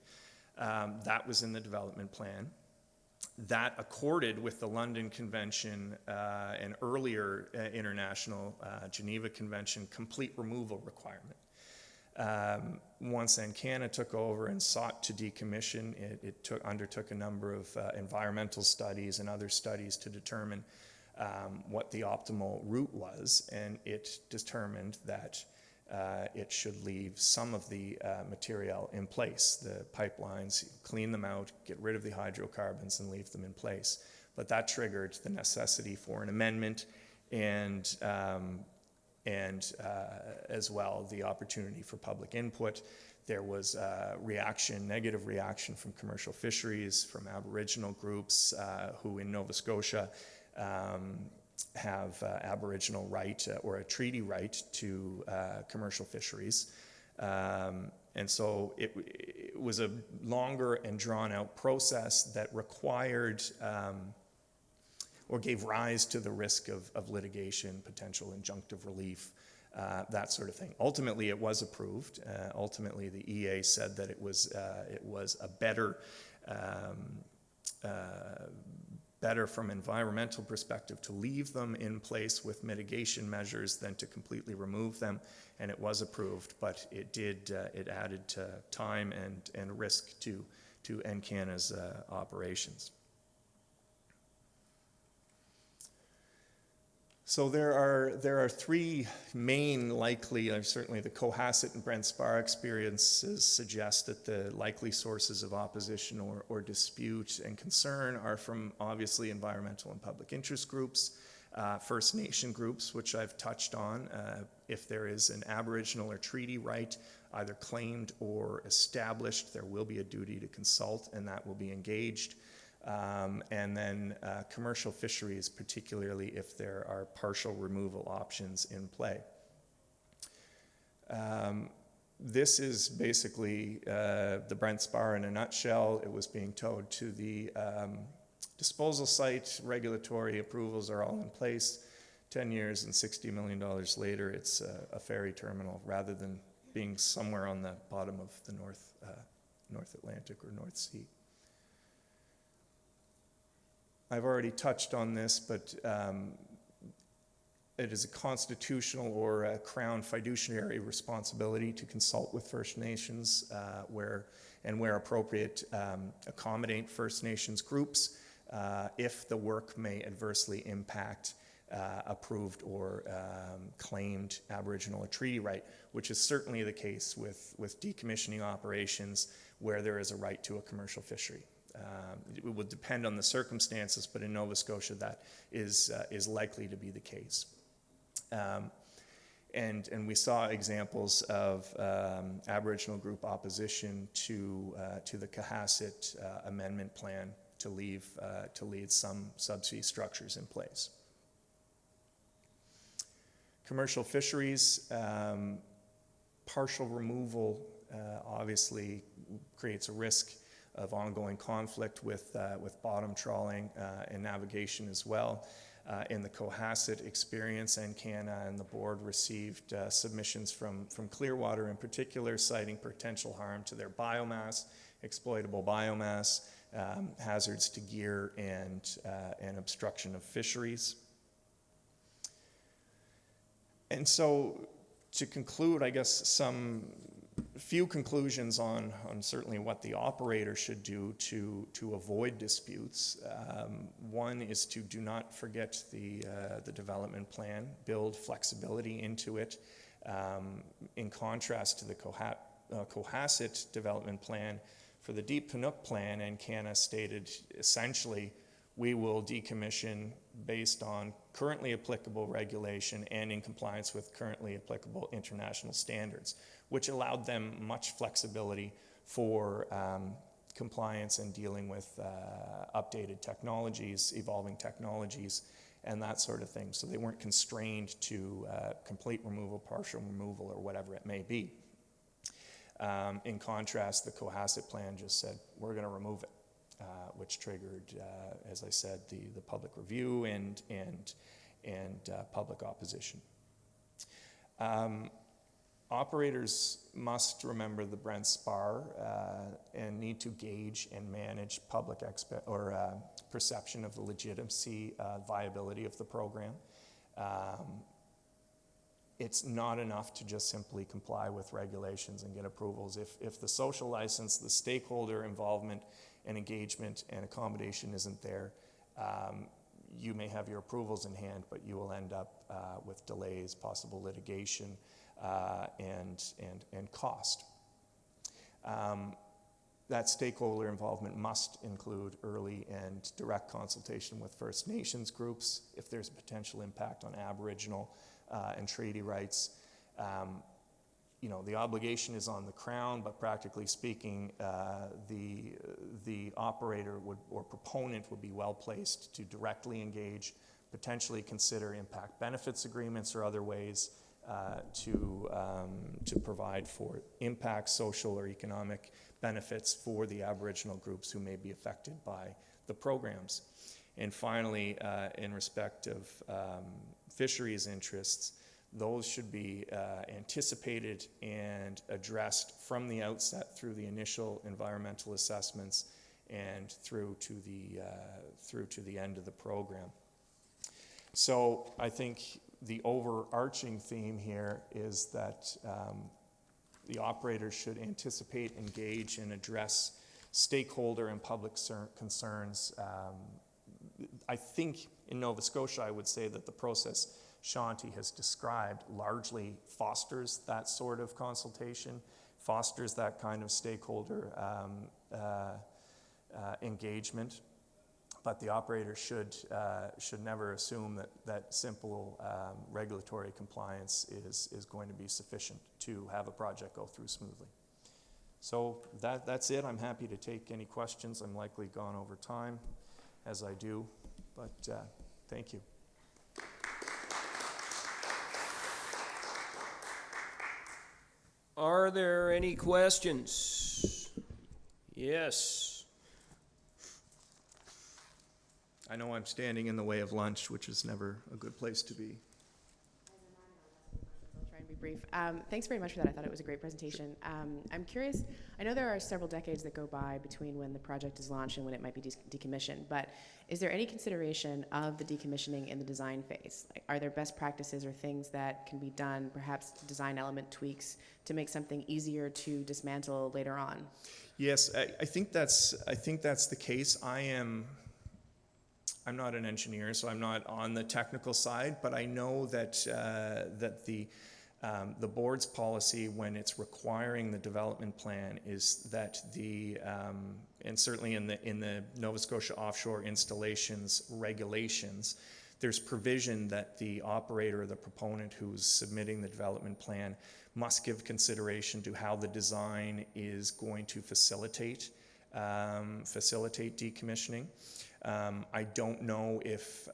That was in the development plan. That accorded with the London Convention and earlier international Geneva Convention complete removal requirement. Once Encana took over and sought to decommission, it undertook a number of environmental studies and other studies to determine what the optimal route was, and it determined that it should leave some of the material in place, the pipelines, clean them out, get rid of the hydrocarbons and leave them in place. But that triggered the necessity for an amendment and as well the opportunity for public input. There was negative reaction from commercial fisheries, from Aboriginal groups who in Nova Scotia have Aboriginal right or a treaty right to commercial fisheries. And so it was a longer and drawn out process that required or gave rise to the risk of litigation, potential injunctive relief, that sort of thing. Ultimately, it was approved. Ultimately, the EA said that it was a better from environmental perspective to leave them in place with mitigation measures than to completely remove them, and it was approved, but it added time and risk to Encana's operations. So there are three main likely, certainly the Cohasset and Brent Spar experiences suggest that the likely sources of opposition or dispute and concern are from obviously environmental and public interest groups, First Nation groups, which I've touched on. If there is an Aboriginal or treaty right, either claimed or established, there will be a duty to consult, and that will be engaged. And then commercial fisheries, particularly if there are partial removal options in play. This is basically the Brent Spar in a nutshell. It was being towed to the disposal site. Regulatory approvals are all in place. 10 years and $60 million later, it's a ferry terminal rather than being somewhere on the bottom of the North Atlantic or North Sea. I've already touched on this, but it is a constitutional or a Crown fiduciary responsibility to consult with First Nations where appropriate, accommodate First Nations groups if the work may adversely impact approved or claimed Aboriginal or treaty right, which is certainly the case with decommissioning operations where there is a right to a commercial fishery. It would depend on the circumstances, but in Nova Scotia that is likely to be the case. And we saw examples of Aboriginal group opposition to the Cohasset Amendment Plan to leave some subsea structures in place. Commercial fisheries, partial removal obviously creates a risk of ongoing conflict with bottom trawling and navigation as well. In the Cohasset experience, Encana and the board received submissions from Clearwater in particular, citing potential harm to their biomass, exploitable biomass, hazards to gear, and obstruction of fisheries. And so, to conclude, I guess some few conclusions on certainly what the operator should do to avoid disputes. One is to do not forget the development plan, build flexibility into it. In contrast to the Cohasset development plan, for the Deep Panuke plan, Encana stated essentially, we will decommission based on currently applicable regulation and in compliance with currently applicable international standards, which allowed them much flexibility for compliance and dealing with updated technologies, evolving technologies, and that sort of thing. So they weren't constrained to complete removal, partial removal, or whatever it may be. In contrast, the Cohasset plan just said, we're going to remove it. Which triggered, as I said, the public review and public opposition. Operators must remember the Brent Spar and need to gauge and manage public perception of the legitimacy, viability of the program. It's not enough to just simply comply with regulations and get approvals. If the social license, the stakeholder involvement and engagement and accommodation isn't there, you may have your approvals in hand, but you will end up with delays, possible litigation, and cost. That stakeholder involvement must include early and direct consultation with First Nations groups if there's a potential impact on Aboriginal and treaty rights. The obligation is on the Crown, but practically speaking, the operator or proponent would be well placed to directly engage, potentially consider impact benefits agreements or other ways to provide for impact, social or economic benefits for the Aboriginal groups who may be affected by the programs. And finally, in respect of fisheries interests, those should be anticipated and addressed from the outset through the initial environmental assessments and through to the end of the program. So I think the overarching theme here is that the operator should anticipate, engage, and address stakeholder and public concerns. I think in Nova Scotia, I would say that the process Shanti has described largely fosters that sort of consultation, fosters that kind of stakeholder engagement. But the operator should never assume that simple regulatory compliance is going to be sufficient to have a project go through smoothly. So that's it. I'm happy to take any questions. I'm likely gone over time, as I do, but thank you. Are there any questions? Yes. I know I'm standing in the way of lunch, which is never a good place to be. I'll try and be brief. Thanks very much for that. I thought it was a great presentation. I'm curious, I know there are several decades that go by between when the project is launched and when it might be decommissioned, but is there any consideration of the decommissioning in the design phase? Like, are there best practices or things that can be done, perhaps design element tweaks, to make something easier to dismantle later on? Yes, I think that's the case. I'm not an engineer, so I'm not on the technical side, but I know that the board's policy, when it's requiring the development plan, is that and certainly in the Nova Scotia offshore installations regulations, there's provision that the operator or the proponent who's submitting the development plan must give consideration to how the design is going to facilitate decommissioning. I don't know if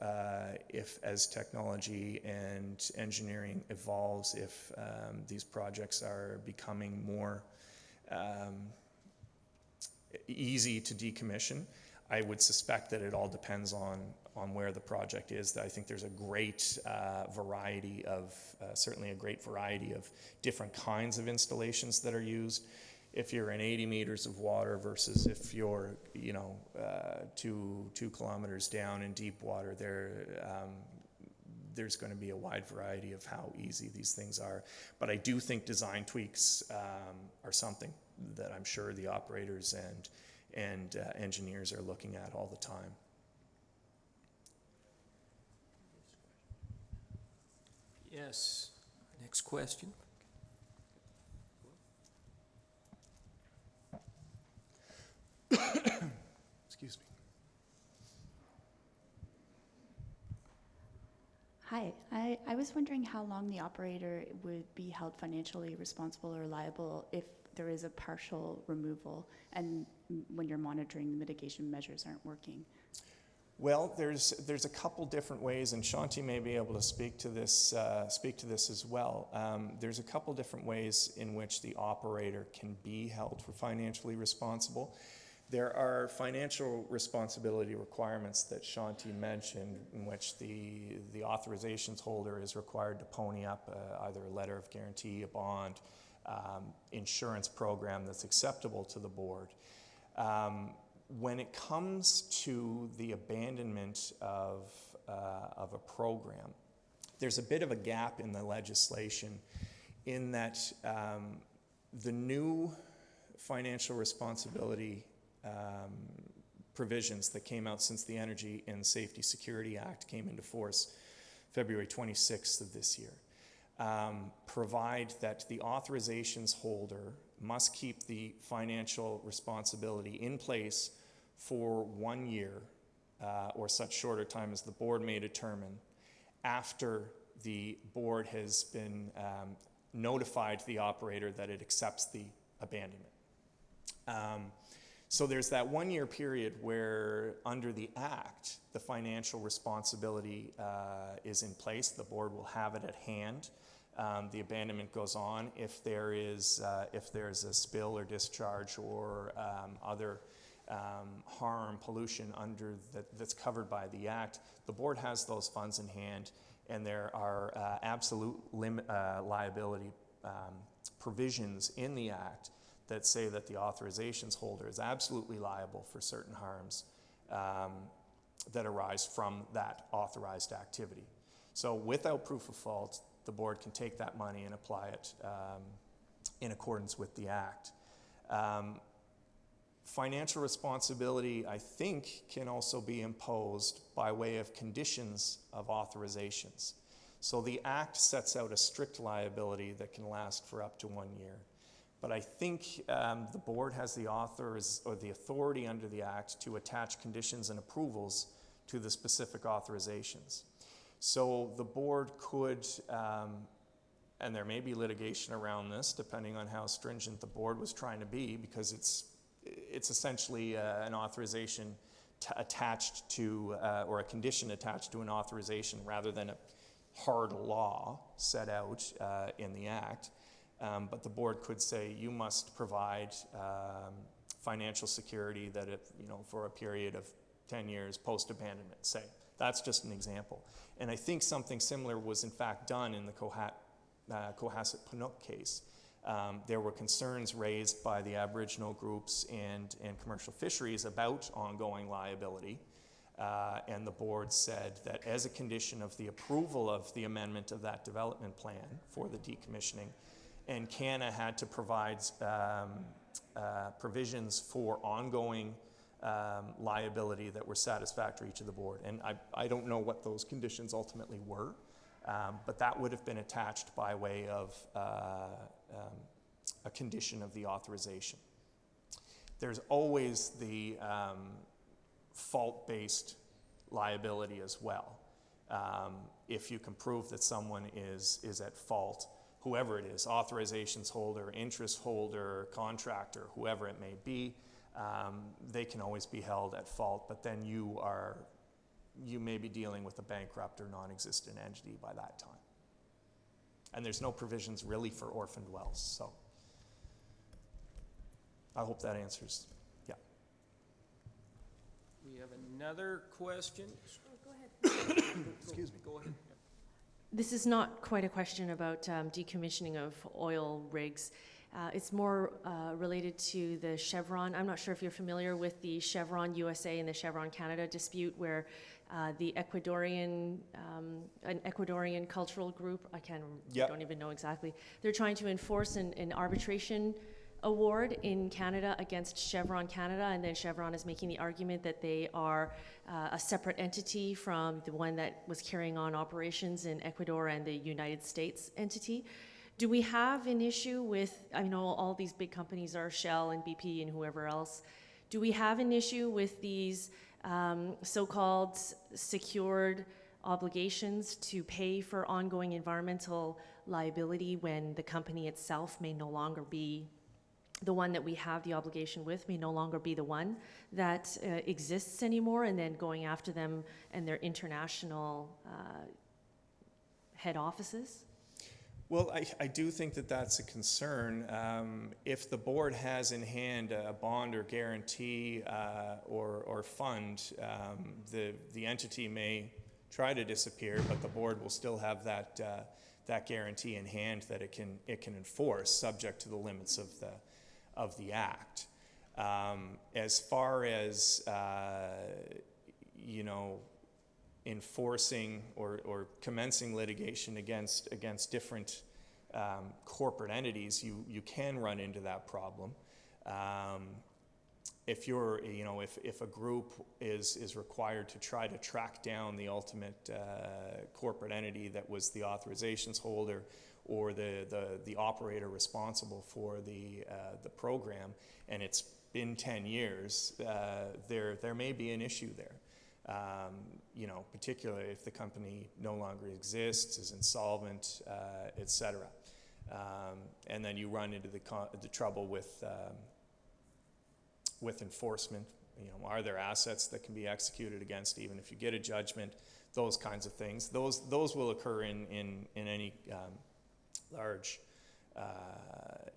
as technology and engineering evolves, if these projects are becoming more easy to decommission. I would suspect that it all depends on where the project is. I think there's a great variety of, certainly a great variety of different kinds of installations that are used. If you're in 80 meters of water versus if you're, 2 kilometers down in deep water, there's going to be a wide variety of how easy these things are. But I do think design tweaks are something that I'm sure the operators and engineers are looking at all the time. Yes. Next question. Excuse me. Hi, I was wondering how long the operator would be held financially responsible or liable if there is a partial removal and when you're monitoring the mitigation measures aren't working. Well, there's a couple different ways, and Shanti may be able to speak to this as well. There's a couple different ways in which the operator can be held for financially responsible. There are financial responsibility requirements that Shanti mentioned, in which the authorizations holder is required to pony up either a letter of guarantee, a bond, insurance program that's acceptable to the board. When it comes to the abandonment of a program, there's a bit of a gap in the legislation in that the new financial responsibility provisions that came out since the Energy and Safety Security Act came into force February 26th of this year, provide that the authorizations holder must keep the financial responsibility in place for 1 year or such shorter time as the board may determine after the board has been notified the operator that it accepts the abandonment. So there's that 1 year period where under the Act, the financial responsibility is in place. The board will have it at hand. The abandonment goes on. If there's a spill or discharge or other harm, pollution that's covered by the Act, the board has those funds in hand, and there are absolute liability provisions in the Act that say that the authorizations holder is absolutely liable for certain harms that arise from that authorized activity. So without proof of fault, the board can take that money and apply it in accordance with the Act. Financial responsibility, I think, can also be imposed by way of conditions of authorizations. So the Act sets out a strict liability that can last for up to 1 year. But I think the board has the authority under the Act to attach conditions and approvals to the specific authorizations. So the board could, and there may be litigation around this depending on how stringent the board was trying to be, because it's essentially an authorization attached to, or a condition attached to an authorization rather than a hard law set out in the Act. But the board could say you must provide financial security that for a period of 10 years post-abandonment, say. That's just an example. And I think something similar was in fact done in the Cohasset-Panook case. There were concerns raised by the Aboriginal groups and commercial fisheries about ongoing liability. And the board said that as a condition of the approval of the amendment of that development plan for the decommissioning, and CANA had to provide provisions for ongoing liability that were satisfactory to the board. And I don't know what those conditions ultimately were, but that would have been attached by way of a condition of the authorization. There's always the fault-based liability as well. If you can prove that someone is at fault, whoever it is, authorizations holder, interest holder, contractor, whoever it may be, they can always be held at fault, but then you may be dealing with a bankrupt or non-existent entity by that time. And there's no provisions really for orphaned wells, so I hope that answers, yeah. We have another question. Go ahead. Excuse me. Go ahead. This is not quite a question about decommissioning of oil rigs. It's more related to the Chevron. I'm not sure if you're familiar with the Chevron USA and the Chevron Canada dispute, where the Ecuadorian, an Ecuadorian cultural group, I Yep. don't even know exactly. They're trying to enforce an arbitration award in Canada against Chevron Canada, and then Chevron is making the argument that they are a separate entity from the one that was carrying on operations in Ecuador and the United States entity. Do we have an issue with, I know all these big companies are Shell and BP and whoever else, do we have an issue with these so-called secured obligations to pay for ongoing environmental liability when the company itself may no longer be the one that we have the obligation with, may no longer be the one that exists anymore, and then going after them and their international head offices? Well, I do think that that's a concern. If the board has in hand a bond or guarantee or fund, the entity may try to disappear, but the board will still have that guarantee in hand that it can enforce, subject to the limits of the act. As far as enforcing or commencing litigation against different corporate entities, you can run into that problem. If a group is required to try to track down the ultimate corporate entity that was the authorizations holder or the operator responsible for the program, and it's been 10 years, there may be an issue there. Particularly if the company no longer exists, is insolvent, et cetera. And then you run into the trouble with enforcement. Are there assets that can be executed against even if you get a judgment? Those kinds of things. Those will occur in any large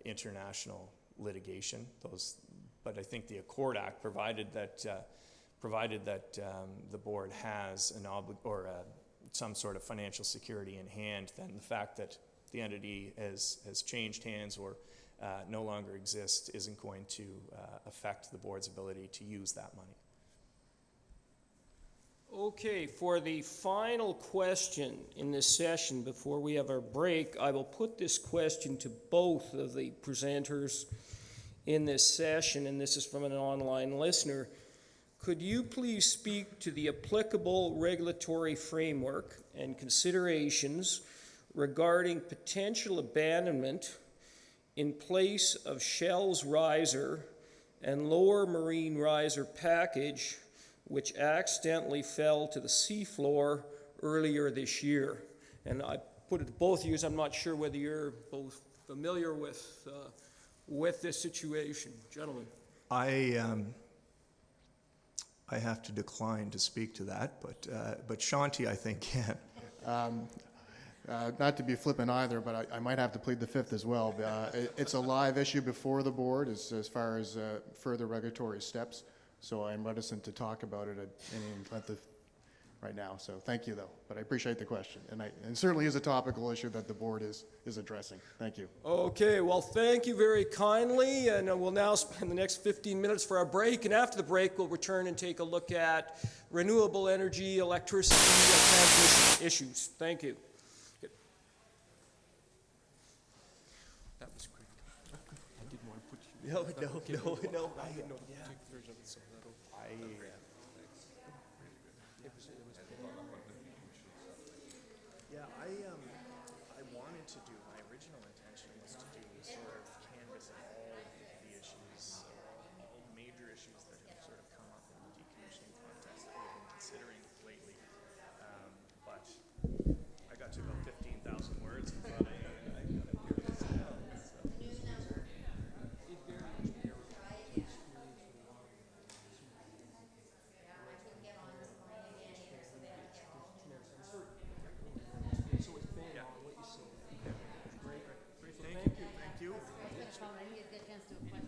international litigation. But I think the Accord Act, provided that the board has some sort of financial security in hand, then the fact that the entity has changed hands or no longer exists isn't going to affect the board's ability to use that money. Okay, for the final question in this session before we have our break, I will put this question to both of the presenters in this session, and this is from an online listener. Could you please speak to the applicable regulatory framework and considerations regarding potential abandonment in place of Shell's riser and Lower Marine riser package, which accidentally fell to the seafloor earlier this year? And I put it to both of you, I'm not sure whether you're both familiar with this situation. Gentlemen. I have to decline to speak to that, but Shanti, I think, can. Not to be flippant either, but I might have to plead the fifth as well. It's a live issue before the board as far as further regulatory steps, so I'm reticent to talk about it at any length of right now. So thank you, though. But I appreciate the question, and it certainly is a topical issue that the board is addressing. Thank you. Okay, well, thank you very kindly, and we'll now spend the next 15 minutes for our break, and after the break, we'll return and take a look at renewable energy, electricity, transmission issues. Thank you. Good. That was great. I didn't want to put you. No. I wanted to do, my original intention was to do sort of canvas of all the issues, all major issues that have sort of come up in the decommissioning context that we've been considering lately. But I got to about 15,000 words and thought I gotta do this now. Thank you.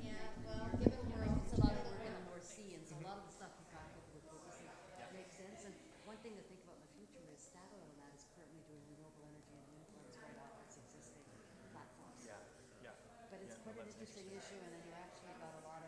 Yeah, well, given we're also a lot of work in the North Sea, and so a lot of the stuff you talked about we're focusing makes sense. And one thing to think about in the future is Statoil on that is currently doing renewable energy and wind farms right off its existing platforms. Yeah. But it's quite an interesting issue, and then you actually got a lot of